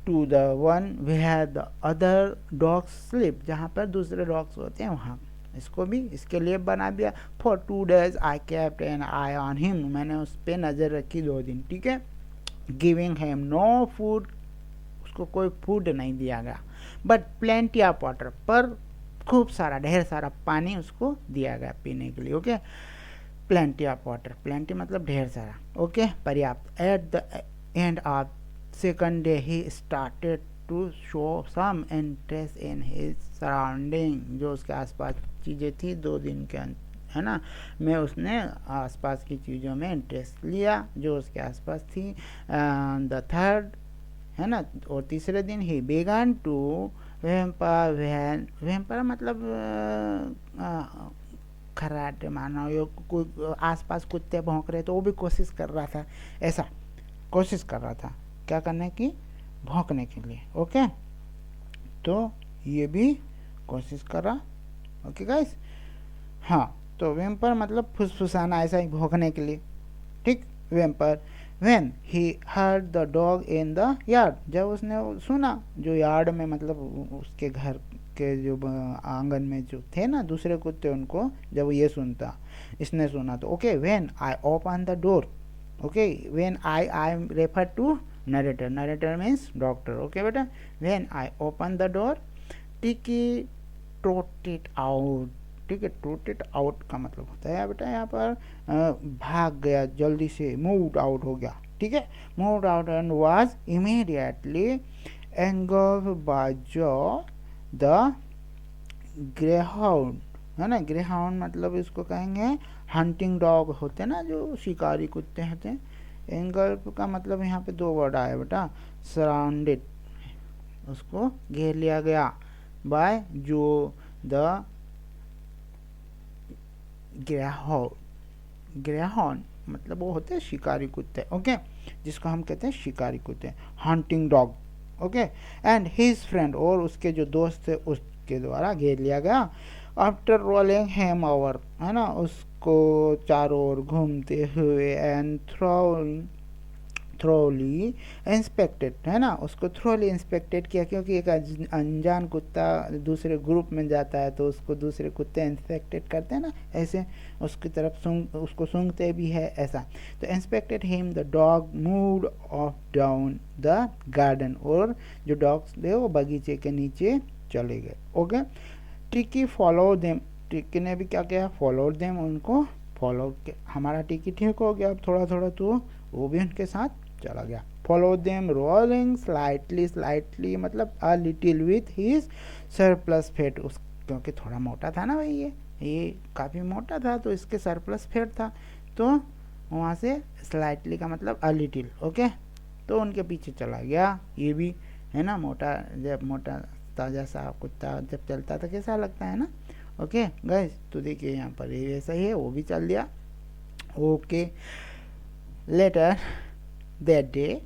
to the one we had the other dogs sleep, जहाँ पर दूसरे डॉग्स होते हैं वहाँ इसको भी इसके लिए बना दिया। For 2 days I kept an eye on him, मैंने उस पर नज़र रखी 2 दिन, ठीक है। गिविंग हिम नो फूड, उसको कोई फूड नहीं दिया गया, बट प्लेंटी ऑफ वाटर, पर खूब सारा ढेर सारा पानी उसको दिया गया पीने के लिए। Okay, plenty of water, plenty मतलब ढेर सारा, ओके, पर्याप्त। At the end of second day he started to show some interest in his surrounding, जो उसके आसपास चीज़ें थी 2 दिन के है ना, में उसने आसपास की चीज़ों में इंटरेस्ट लिया जो उसके आसपास थी। द थर्ड है ना, और तीसरे दिन ही बेगन टू वेम्पर, वेम्पर मतलब खराटे मानो, यो कोई आसपास कुत्ते भौंक रहे तो वो भी कोशिश कर रहा था, ऐसा कोशिश कर रहा था क्या करने की, भौंकने के लिए। ओके, तो ये भी कोशिश कर रहा। ओके गाइस, हाँ, तो वेम्पर मतलब फुसफुसाना, ऐसा ही भौंकने के लिए, ठीक, वेम्पर। When he heard the dog in the yard, जब उसने सुना, जो यार्ड में मतलब उसके घर के जो आंगन में जो थे ना दूसरे कुत्ते, उनको जब ये सुनता, इसने सुना तो okay, when I open the door, okay, when I refer to narrator, narrator means doctor, okay बेटा, when I open the door, टिकी trotted out, ठीक है, ट्रोटेड आउट का मतलब होता है बेटा यहाँ पर भाग गया, जल्दी से मूव्ड आउट हो गया, ठीक है, moved out and was immediately engulfed by the greyhound, है ना, ग्रेहाउंड मतलब इसको कहेंगे हंटिंग डॉग होते हैं ना, जो शिकारी कुत्ते होते हैं। एंगल्फ का मतलब यहाँ पे 2 वर्ड आया बेटा, सराउंडेड, उसको घेर लिया गया, बाय जो द ग्रेहाउंड मतलब वो होते हैं शिकारी कुत्ते, ओके, जिसको हम कहते हैं शिकारी कुत्ते, hunting dog, okay, and his friend, और उसके जो दोस्त थे उसके द्वारा घेर लिया गया। आफ्टर रोलिंग हिम ओवर, है ना, उसको चारों ओर घूमते हुए, एंड थ्रोली इंस्पेक्टेड, है ना, उसको थ्रोली इंस्पेक्टेड किया, क्योंकि एक अनजान कुत्ता दूसरे ग्रुप में जाता है तो उसको दूसरे कुत्ते इंस्पेक्टेड करते हैं ना, ऐसे उसकी तरफ उसको सूंघते भी है ऐसा। तो inspected him the dog moved of down the garden, और जो डॉग्स थे वो बगीचे के नीचे चले गए। ओके, टिकी फॉलो देम, टिकी ने भी क्या किया, फॉलो देम, उनको फॉलो, हमारा टिकी ठीक हो गया अब थोड़ा थोड़ा, तो वो भी उनके साथ चला गया। Follow them rolling slightly, slightly मतलब a little with his surplus fat, उस क्योंकि थोड़ा मोटा था ना भाई, ये काफ़ी मोटा था तो इसके सरप्लस फेट था, तो वहाँ से स्लाइटली का मतलब अ लिटिल, ओके, तो उनके पीछे चला गया। ये भी है ना, मोटा, जब मोटा ताज़ा सा कुत्ता जब चलता था कैसा लगता है ना। ओके गाइस, तो देखिए यहाँ पर ये वैसा ही है, वो भी चल दिया। Okay, later that day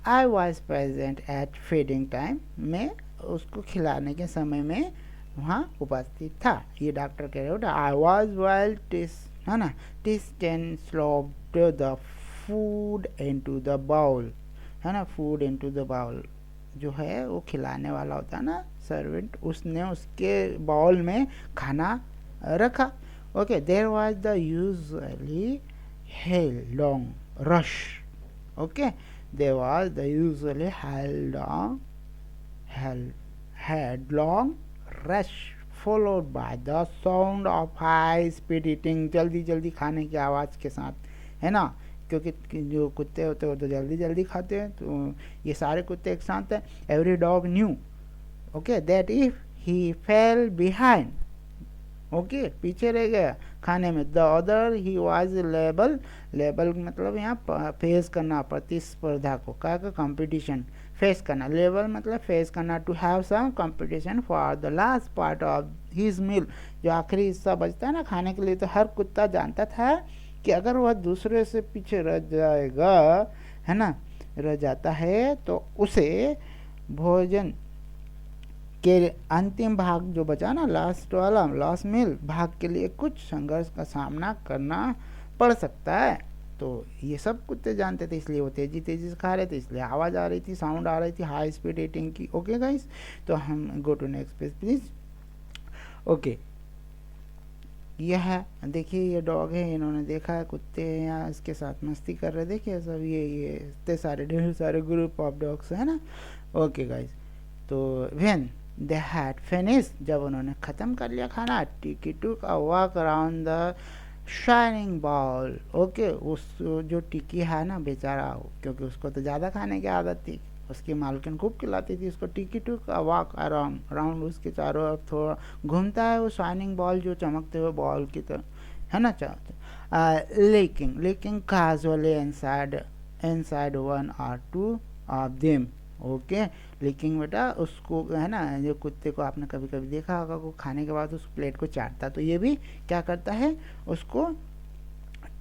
I was present at feeding time, मैं उसको खिलाने के समय में वहाँ उपस्थित था। ये डॉक्टर कह रहे हो, आई वॉज वेल टेस्ट, है ना, test and slopped the food into the bowl, है ना, फूड इनटू द बाउल जो है वो खिलाने वाला होता है ना, सर्वेंट, उसने उसके बाउल में खाना रखा। Okay, there was the usually long rush, okay, there was the usually headlong rush followed by the sound of high speed eating, जल्दी जल्दी खाने की आवाज़ के साथ, है ना, क्योंकि जो कुत्ते होते हैं वो तो जल्दी जल्दी खाते हैं, तो ये सारे कुत्ते एक साथ हैं. Every dog knew, okay, that if he fell behind, okay, पीछे रह गया खाने में, the other he was label, label मतलब यहाँ फेस करना, प्रतिस्पर्धा को, क्या का कंपटीशन, फेस करना, लेवल मतलब फेस करना, to have some competition for the last part of his meal, जो आखिरी हिस्सा बचता है ना खाने के लिए. तो हर कुत्ता जानता था कि अगर वह दूसरे से पीछे रह जाएगा, है ना, रह जाता है, तो उसे भोजन के अंतिम भाग जो बचा ना, लास्ट वाला, लास्ट मील भाग के लिए कुछ संघर्ष का सामना करना पड़ सकता है. तो ये सब कुत्ते जानते थे, इसलिए वो तेजी तेजी से खा रहे थे, इसलिए आवाज़ आ रही थी, साउंड आ रही थी हाई स्पीड ईटिंग की. ओके गाइस, तो हम go to next page please. Okay, यह है, देखिए ये डॉग है, इन्होंने देखा है कुत्ते हैं यहाँ इसके साथ मस्ती कर रहे, देखिए सब ये इतने सारे ढेर सारे ग्रुप ऑफ डॉग्स है ना. ओके गाइस, तो व्हेन दे हैड फिनिश्ड, जब उन्होंने ख़त्म कर लिया खाना, टिकी टूक a walk around the shining ball. Okay, उस जो टिकी है ना बेचारा, क्योंकि उसको तो ज़्यादा खाने की आदत थी, उसकी मालकिन खूब खिलाती थी उसको, टिकी टूक अ वॉक अराउंड, राउंड उसके चारों ओर थोड़ा घूमता है वो शाइनिंग बॉल, जो चमकते हुए बॉल की तरह, है ना, लेकिन लेकिन कैजुअली इनसाइड वन और टू ऑफ देम. ओके, लेकिन बेटा उसको, है ना, जो कुत्ते को आपने कभी कभी देखा होगा, वो खाने के बाद उस प्लेट को चाटता, तो ये भी क्या करता है, उसको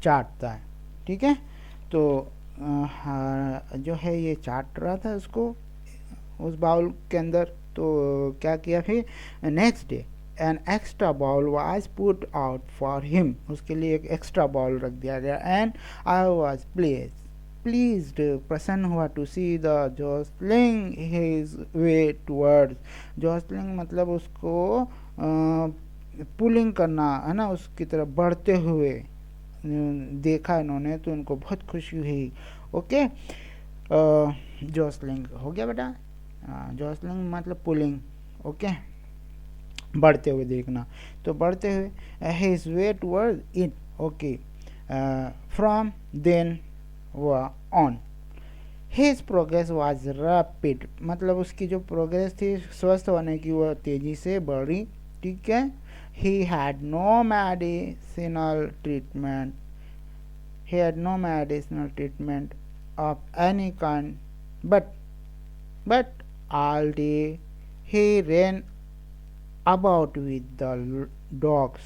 चाटता है. ठीक है, तो जो है ये चाट रहा था उसको उस बाउल के अंदर. तो क्या किया फिर, next day an extra bowl was put out for him, उसके लिए एक एक्स्ट्रा बाउल रख दिया गया. एंड आई वाज प्लीज्ड, प्रसन्न हुआ, to see the jostling his way towards, jostling मतलब उसको पुलिंग करना, है ना, उसकी तरफ बढ़ते हुए देखा इन्होंने, तो उनको बहुत खुशी हुई. ओके, जॉसलिंग हो गया बेटा, जॉसलिंग मतलब पुलिंग. ओके, बढ़ते हुए देखना, तो बढ़ते हुए his way toward it. Okay, from then on his progress was rapid, मतलब उसकी जो प्रोग्रेस थी स्वस्थ होने की, वह तेजी से बढ़ी. ठीक है, he had no medicinal treatment of any kind, but all day he ran about with the dogs.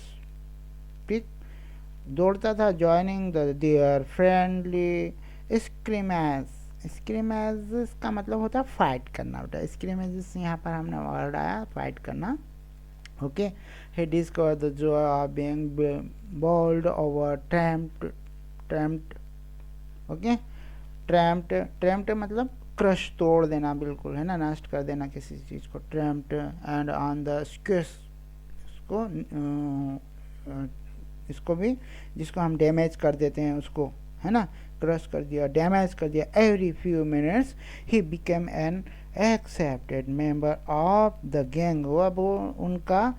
ठीक, दौड़ता था, joining their friendly स्क्रीमेज का मतलब होता है फाइट करना बेटा, स्क्रीमेज यहाँ पर हमने वर्ड आया फाइट करना. Okay, he discovered the joy of being bowled over, tramped. Okay, tramped मतलब क्रश, तोड़ देना बिल्कुल, है ना, नष्ट कर देना किसी चीज़ को, tramped. And on the squash, इसको भी, जिसको हम डैमेज कर देते हैं उसको, है ना, क्रश कर दिया, डैमेज कर दिया. Every few minutes he became an accepted member of the gang, वो उनका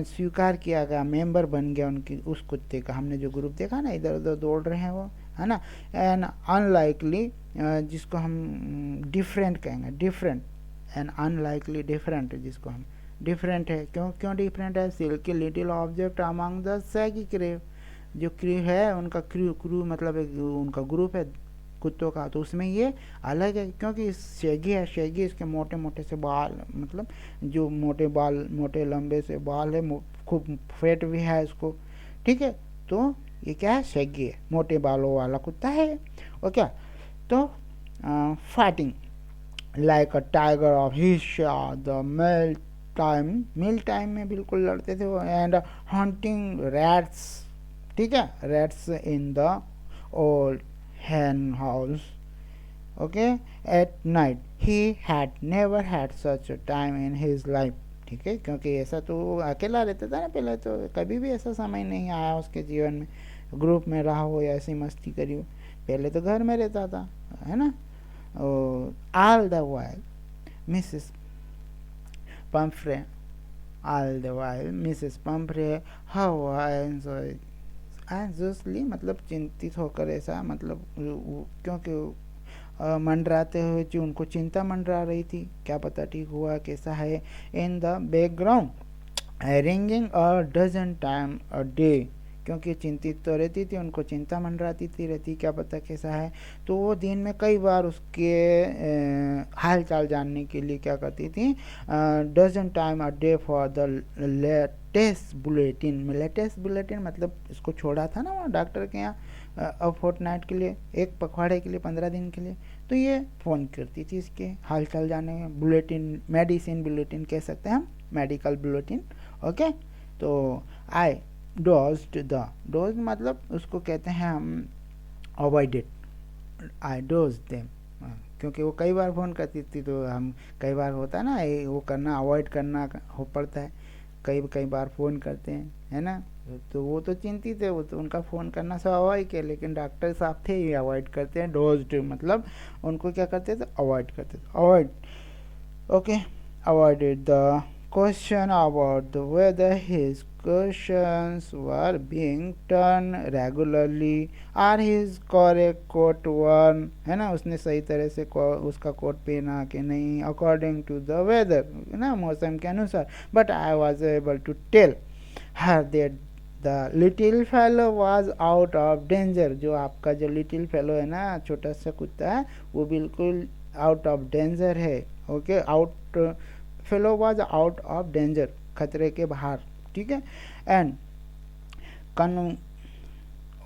स्वीकार किया गया मेंबर बन गया उनकी, उस कुत्ते का. हमने जो ग्रुप देखा ना इधर उधर दौड़ रहे हैं वो, है ना. एंड अनलाइकली, जिसको हम डिफरेंट कहेंगे, डिफरेंट एंड अनलाइकली, डिफरेंट जिसको हम डिफरेंट है, क्यों डिफरेंट है, silky little object among the shaggy crew, जो क्रू है उनका, क्रू मतलब एक उनका ग्रुप है कुत्तों का, तो उसमें ये अलग है, क्योंकि शैगी है, शैगी इसके मोटे मोटे से बाल, मतलब जो मोटे बाल, मोटे लंबे से बाल है, खूब फैट भी है इसको. ठीक है, तो ये क्या है, शैगी है, मोटे बालों वाला कुत्ता है. ओके, तो fighting like a tiger of हिस्सा द मील टाइम में बिल्कुल लड़ते थे वो. एंड हंटिंग रैट्स, ठीक है, rats in the old hen house. Okay, at night he had never had such a time in his life. ठीक है, क्योंकि ऐसा तो अकेला रहता था ना पहले, तो कभी भी ऐसा समय नहीं आया उसके जीवन में, ग्रुप में रहा हो या ऐसी मस्ती करी हो. पहले तो घर में रहता था, है ना. All the while Mrs Pumphrey all the while Mrs Pumphrey how anxiously मतलब चिंतित होकर, ऐसा मतलब क्योंकि मंडराते हुए जो उनको चिंता मंडरा रही थी, क्या पता ठीक हुआ कैसा है। In the background ringing a dozen time a day, क्योंकि चिंतित तो रहती थी, उनको चिंता मंडराती थी रहती, क्या पता कैसा है। तो वो दिन में कई बार उसके हाल चाल जानने के लिए क्या करती थी, dozen time a day for the latest bulletin. Latest bulletin मतलब इसको छोड़ा था ना वहाँ डॉक्टर के यहाँ अब फोर्टनाइट के लिए, एक पखवाड़े के लिए, 15 दिन के लिए। तो ये फ़ोन करती थी इसके हाल चाल जानने में। बुलेटिन, मेडिसिन बुलेटिन कह सकते हैं हम, मेडिकल बुलेटिन। ओके, तो आई डोज्ड द, डोज मतलब उसको कहते हैं हम अवॉइडेड, आई डोज देम, क्योंकि वो कई बार फ़ोन करती थी तो हम कई बार होता है ना वो करना, अवॉइड करना हो पड़ता है, कई कई बार फ़ोन करते हैं, है ना। तो वो तो चिंतित है, वो तो उनका फ़ोन करना स्वाभाविक है, लेकिन डॉक्टर साहब थे ये अवॉइड करते हैं। डोज्ड मतलब उनको क्या करते थे, अवॉइड करते थे, avoid. Okay, avoided the question about the whether his cushions were being turned regularly or his correct coat worn, है ना, उसने सही तरह से उसका कोट पहना कि नहीं, अकॉर्डिंग टू द वेदर, है ना, मौसम के अनुसार। But I was able to tell her that the little fellow was out of danger. जो आपका जो लिटिल फेलो है ना, छोटा सा कुत्ता है, वो बिल्कुल आउट ऑफ डेंजर है। Okay, out fellow was out of danger, खतरे के बाहर, ठीक है। एंड कन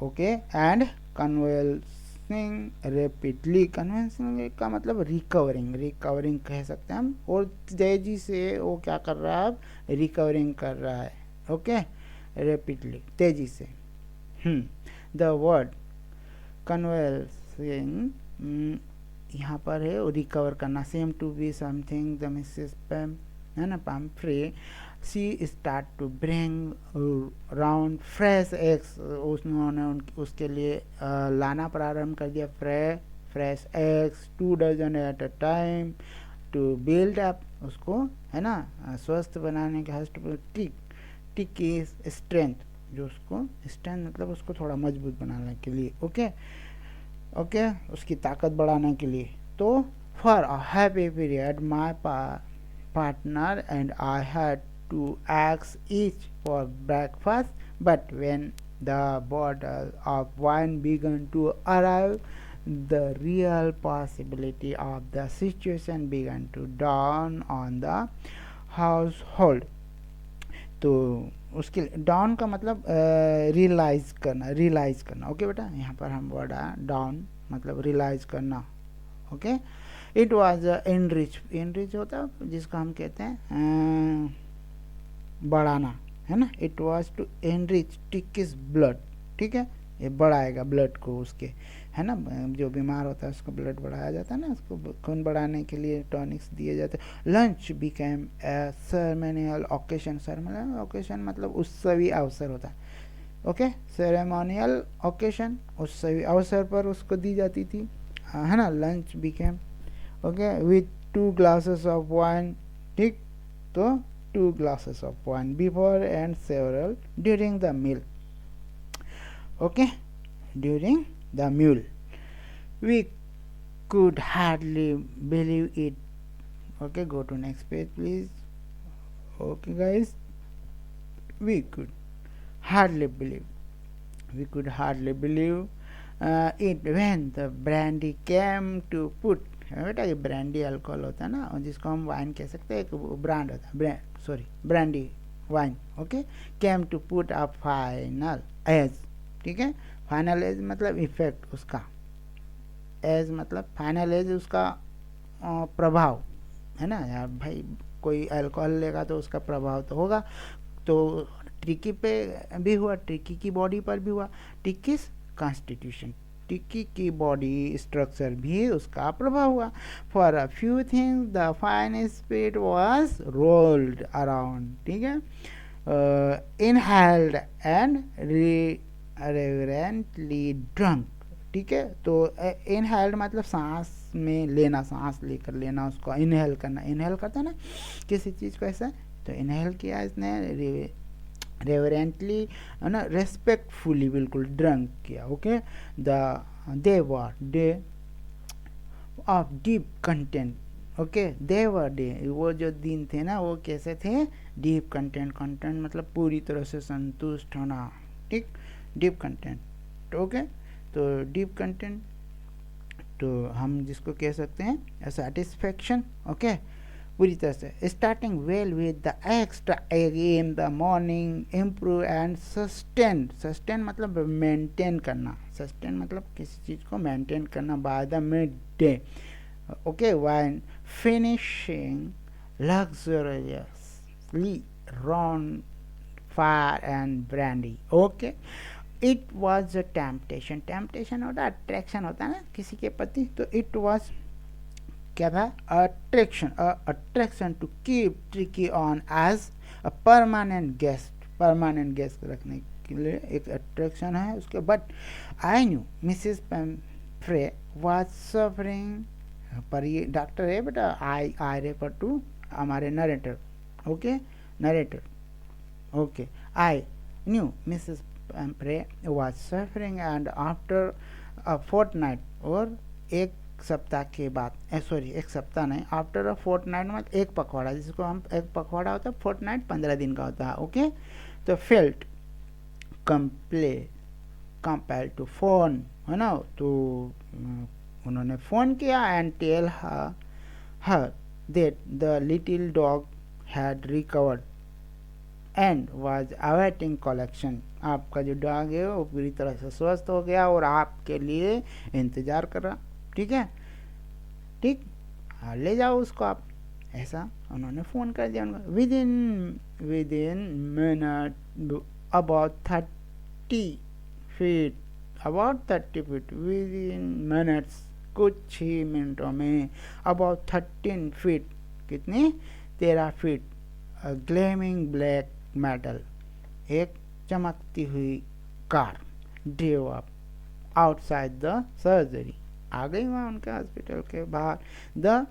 okay and convincing rapidly, convincing का मतलब रिकवरिंग, रिकवरिंग कह सकते हैं हम, और तेजी से वो क्या कर रहा है अब, रिकवरिंग कर रहा है। ओके, रेपिडली, तेजी से। द वर्ड कन्वेंसिंग यहाँ पर है रिकवर करना, seem to be something the Mrs Pam, है ना, Pumphrey, she start to bring round fresh eggs, उन्होंने उसके लिए लाना प्रारंभ कर दिया fresh eggs, 2 dozen at a time, to build up, उसको, है ना, स्वस्थ बनाने के, टिक की स्ट्रेंथ, जो उसको स्ट्रेंथ मतलब उसको थोड़ा मजबूत बनाने के लिए। ओके, ओके, उसकी ताकत बढ़ाने के लिए। तो for a happy period my partner and I had two eggs each for breakfast, but when the bottle of wine began to arrive, the real possibility of the situation began to dawn on the household. तो उसके down का मतलब realise करना, realise करना। Okay बेटा, यहाँ पर हम वर्ड आया डाउन मतलब रियलाइज करना। Okay, it was enrich, enrich होता है जिसको हम कहते हैं बढ़ाना, है ना। It was to enrich Tricki's blood, ठीक है, ये बढ़ाएगा ब्लड को उसके, है ना, जो बीमार होता है उसको ब्लड बढ़ाया जाता है ना, उसको खून बढ़ाने के लिए टॉनिक्स दिए जाते हैं। Lunch became a ceremonial occasion, ceremonial occasion मतलब उत्सवी अवसर होता है। ओके, सेरेमोनियल ओकेशन, उत्सवी अवसर पर उसको दी जाती थी, है ना। Lunch became, okay, with 2 glasses of wine, ठीक, तो 2 glasses of wine before and several during the meal. Okay, during the meal. We could hardly believe it. Okay, go to next page please. Okay guys, we could hardly believe it when the brandy came to put, बेटा ये brandy alcohol होता है ना, और जिसको हम wine कह सकते हैं, एक ब्रांड होता है, brandy wine. Okay, came to put a final edge, ठीक है, फाइनल एज मतलब इफेक्ट उसका, एज मतलब फाइनल एज उसका प्रभाव, है ना यार भाई, कोई अल्कोहल लेगा तो उसका प्रभाव तो होगा। तो ट्रिकी पे भी हुआ, ट्रिकी की बॉडी पर भी हुआ, टिकिस कॉन्स्टिट्यूशन, टिक्की की बॉडी स्ट्रक्चर भी उसका प्रभाव हुआ। For a few things the fine spirit was rolled around, ठीक है, इनहेल्ड एंड रेवरेंटली ड्रंक, ठीक है। तो इनहेल्ड मतलब सांस में लेना, सांस लेकर लेना, उसको इनहेल करना, इनहेल करता है ना किसी चीज़ को, ऐसा तो इनहेल किया इसने, रेवरेंटली है ना, रेस्पेक्टफुली बिल्कुल ड्रंक किया। Okay, they were day of deep content. Okay, they were day, वो जो दिन थे ना वो कैसे थे, डीप कंटेंट, कंटेंट मतलब पूरी तरह से संतुष्ट होना, ठीक, डीप कंटेंट। ओके, तो डीप कंटेंट तो हम जिसको कह सकते हैं सेटिस्फेक्शन। ओके, पूरी तरह से starting well with the extra egg in the morning, improve and sustain, sustain मतलब मेंटेन करना, सस्टेन मतलब किसी चीज़ को मेंटेन करना by the mid day. Okay, when finishing luxuriously round fire and brandy. Okay, it was a temptation, temptation होता attraction होता है ना किसी के प्रति, तो it was क्या था, attraction, attraction to keep Tricki on as a permanent guest, permanent guest रखने के लिए एक अट्रैक्शन है उसके। But I knew Mrs Pumphrey was suffering, पर ये डॉक्टर है बेटा, आई रेफर टू हमारे narrator. Okay, narrator. Okay, I knew Mrs Pumphrey was suffering and after a fortnight, और एक सप्ताह के बाद, सॉरी एक सप्ताह नहीं, आफ्टर अ फोर्टनाइट मतलब एक पखवाड़ा, जिसको हम एक पखवाड़ा होता है, फोर्टनाइट 15 दिन का होता है। ओके, तो फेल्ट कंपेल टू फोन, है ना, तो उन्होंने फ़ोन किया and tell her that the little dog had recovered and was awaiting collection, आपका जो डॉग है वो पूरी तरह से स्वस्थ हो गया और आपके लिए इंतज़ार कर रहा। ठीक है, ठीक, ले जाओ उसको आप, ऐसा उन्होंने फ़ोन कर दिया उनको। With in minute about 30 feet, about 30 feet, with in minutes, कुछ ही मिनटों में, अबाउट 13 फीट, कितनी, 13 फीट, ग्लेमिंग ब्लैक मेटल, एक चमकती हुई car, drove up outside the surgery, आ गई वहाँ उनके हॉस्पिटल के बाहर। द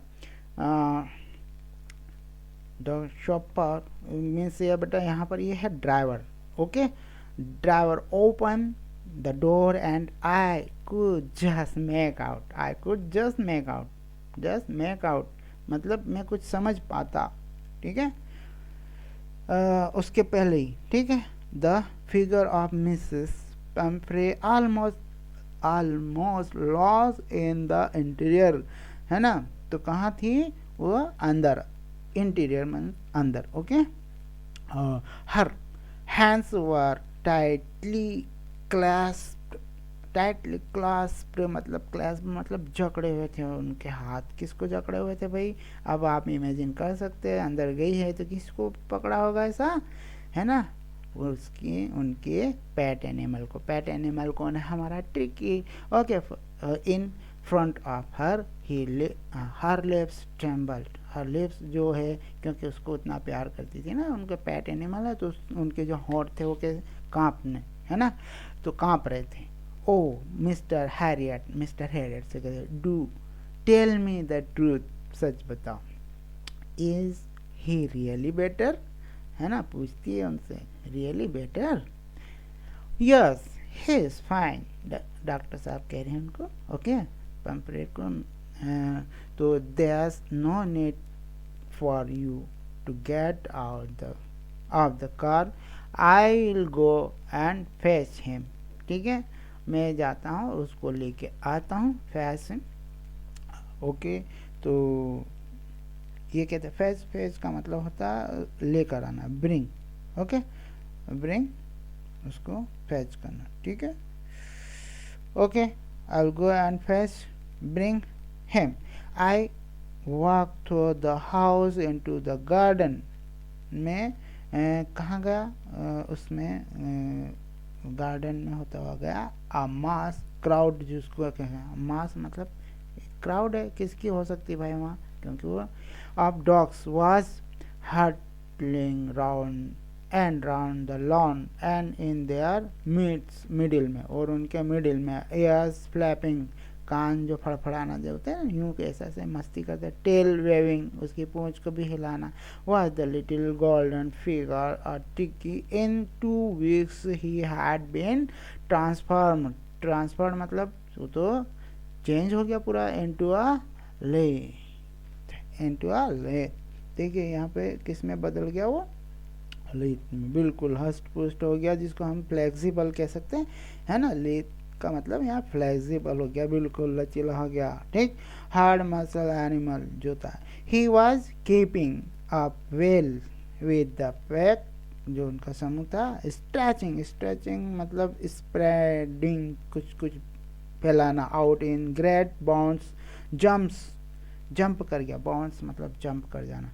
शॉपर मीन्स ये बेटा यहाँ पर ये है driver. Okay, driver open the door and I could just make out, I could just make out, just make out मतलब मैं कुछ समझ पाता। ठीक है, उसके पहले ही, ठीक है, the figure of Mrs Pumphrey almost lost in the interior, है ना, तो कहाँ थी वो, अंदर, इंटीरियर मीन अंदर। Okay, her hands were tightly clasped मतलब क्लास्प मतलब जकड़े हुए थे उनके हाथ, किसको जकड़े हुए थे भाई, अब आप इमेजिन कर सकते हैं, अंदर गई है तो किसको पकड़ा होगा ऐसा, है ना, उसकी उनके पेट एनिमल को, पेट एनिमल कौन है, हमारा tricky. Okay, in front of her her lips trembled, her lips जो है क्योंकि उसको उतना प्यार करती थी ना, उनके पेट एनिमल है, तो उनके जो होंठ थे वो कैसे कांपने, है ना, तो कांप रहे थे। ओ मिस्टर हैरियट से कहते, do tell me the truth, सच बताओ, इज ही रियली बेटर, है ना, पूछती है उनसे, really better, yes he is fine, doctor साहब कह रहे हैं उनको। ओके, पेम्फ्रे को, तो there's no need for you to get out of the car, I will go and fetch him. ठीक है, मैं जाता हूँ उसको लेके आता हूँ, फैच हिम। ओके, तो ये कहते हैं फेच का मतलब होता है लेकर आना, ब्रिंग। ओके, ब्रिंग, उसको फेच करना। ठीक है, okay, I will go and fetch, bring him, I walk through the house into the garden, में कहाँ गया, उसमें गार्डन में होता हुआ गया, अ मास क्राउड, जिसको कहते हैं मास मतलब क्राउड है, किसकी हो सकती है भाई वहाँ, क्योंकि वो of dogs was hurtling round and round the lawn and in their middle में, और उनके मिडिल में, एयर्स फ्लैपिंग, कान जो फड़फड़ाना जो होता है ना, यूं कैसा से मस्ती करते, टेल वेविंग, उसकी पूंछ को भी हिलाना, was the little golden figure a Tiki. In 2 weeks he had been transformed. Transform मतलब वो तो चेंज हो गया पूरा, इनटू अ ले, इनटू अ ले। देखिए यहाँ पे किस में बदल गया वो, लेथ में, बिल्कुल हस्ट पुस्ट हो गया, जिसको हम फ्लेक्सिबल कह सकते हैं, है ना। लेथ का मतलब यहाँ फ्लेक्सिबल हो गया, बिल्कुल लचीला हो गया, ठीक। हार्ड मसल एनिमल जो था, he was keeping up well with the pack, जो उनका समूह था। स्ट्रेचिंग, स्ट्रेचिंग मतलब स्प्रेडिंग, कुछ कुछ फैलाना। Out in great bounds, jumps, jump कर गया, बाउंड्स मतलब जंप कर जाना।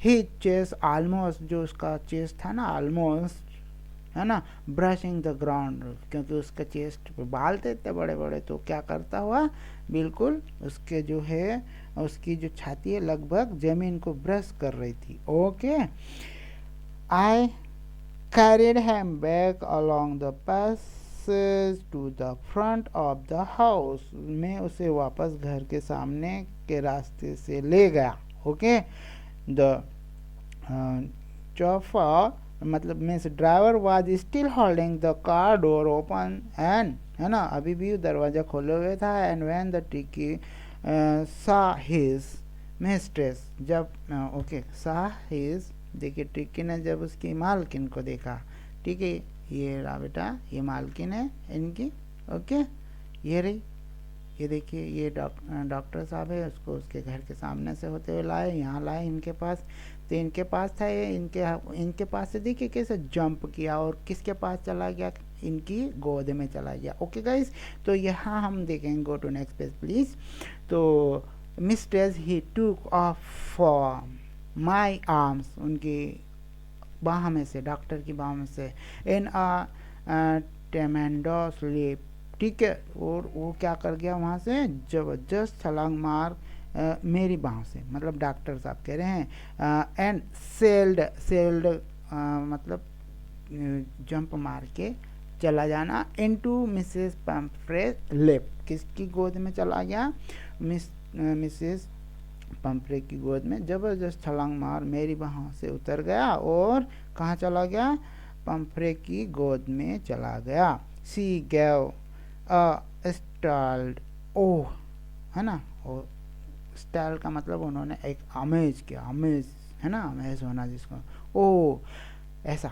ही चेस्ट ऑलमोस्ट, जो उसका चेस्ट था ना ऑलमोस्ट, है ना, ब्रशिंग द ग्राउंड, क्योंकि उसका चेस्ट पे बाल थे इतने बड़े बड़े, तो क्या करता हुआ, बिल्कुल उसके जो है, उसकी जो छाती है लगभग जमीन को ब्रश कर रही थी। Okay, I carried him back along the passage to the front of the house, मैं उसे वापस घर के सामने के रास्ते से ले गया। ओके, द चौफा मतलब means driver was still holding the car door open and, है ना, अभी भी दरवाजा खोले हुए था। एंड व्हेन द टिकी सा हिज मिस्ट्रेस, जब ओके सा हिज, देखिए टिक्की ने जब उसकी मालकिन को देखा, ठीक है, ये रहा बेटा, ये मालकिन है इनकी। ओके, ये रही, ये देखिए, ये डॉक्टर साहब है, उसको उसके घर के सामने से होते हुए लाए, यहाँ लाए इनके पास। तो इनके पास था ये, इनके पास से देखिए कैसे जंप किया और किसके पास चला गया, इनकी गोद में चला गया। ओके गाइस, तो यहाँ हम देखेंगे, go to next page please. तो mistress he took off for my arms, उनकी बाह में से, डॉक्टर की बाह में से, इन अ ट्रेमेंडस लीप, ठीक है, और वो क्या कर गया वहाँ से, जबरदस्त छलांग मार मेरी बाहों से, मतलब डॉक्टर साहब कह रहे हैं। एंड सेल्ड, सेल्ड मतलब जंप मार के चला जाना, इनटू मिसेस पंफ्रे लेप, किसकी गोद में चला गया, मिसेस पंफ्रे की गोद में जबरदस्त छलांग मार मेरी बाहों से उतर गया, और कहाँ चला गया, पंफ्रे की गोद में चला गया। सी गैव स्टाइल्ड ओह, है ना, और स्टाइल का मतलब उन्होंने एक अमेज किया, अमेज है ना, अमेज होना जिसको, ओ ऐसा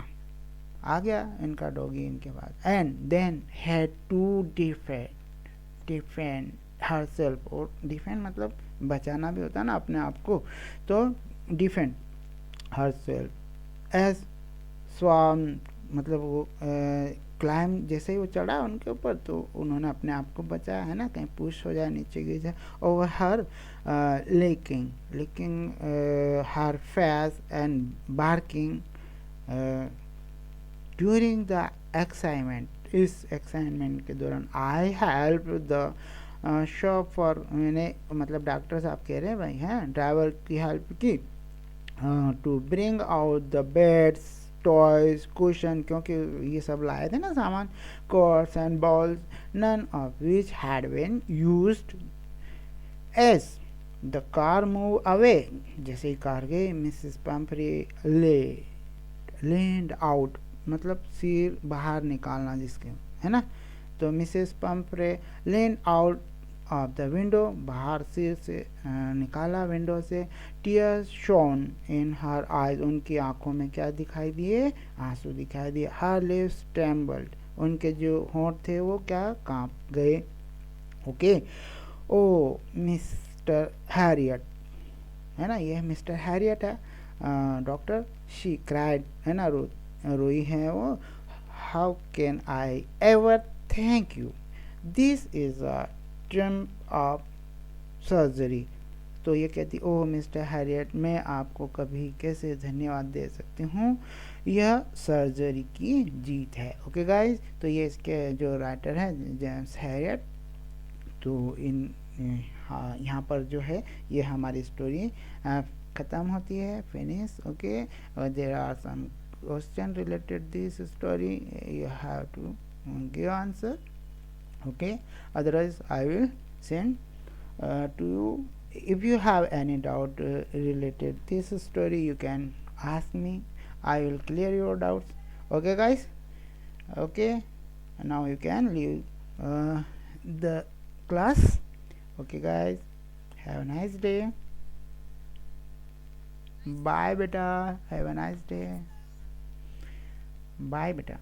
आ गया इनका डॉगी इनके पास। And then had to defend herself, और डिफेंड मतलब बचाना भी होता है ना अपने आप को, तो डिफेंड हरसेल्फ एज स्वाम, मतलब वो क्लाइम, जैसे ही वो चढ़ा उनके ऊपर तो उन्होंने अपने आप को बचाया, है ना, कहीं पुश हो जाए, नीचे गिर जाए। Over her licking her face and barking during the excitement, इस एक्साइटमेंट के दौरान। आई हेल्प द शॉपर, मैंने मतलब डॉक्टर साहब कह रहे हैं भाई, हैं, ड्राइवर की हेल्प की, to bring out the beds, toys, cushion, क्योंकि ये सब लाए थे ना सामान, cords and balls, none of which had been used. As the car move away, जैसे ही कार गई, मिसेस पंफ्रे लेंड आउट, मतलब सिर बाहर निकालना जिसके, है ना, तो Mrs Pomfrey leaned out of the window, बाहर सिर से निकाला विंडो से। Tears shone in her eyes, उनकी आंखों में क्या दिखाई दिए, आंसू दिखाई दिए। हर लिप्स ट्रेम्बल्ड, उनके जो होंठ थे वो क्या कांप गए। ओके, ओ मिस्टर हैरियट, है ना, ये मिस्टर हैरियट है डॉक्टर, शी क्राइड, है ना, रोई है वो। How can I ever thank you, this is a Trump of surgery. तो ये कहती, ओह मिस्टर हैरियट, मैं आपको कभी कैसे धन्यवाद दे सकती हूँ, यह सर्जरी की जीत है। ओके गाइस, तो ये इसके जो राइटर है जेम्स हैरियट। तो इन हाँ, यहाँ पर जो है ये हमारी स्टोरी ख़त्म होती है, finish. Okay, there are some question related this story, you have to give answer. Okay, otherwise I will send to you. If you have any doubt related this story, you can ask me. I will clear your doubts. Okay guys. Okay, now you can leave the class. Okay guys, have a nice day. Bye beta, have a nice day. Bye beta.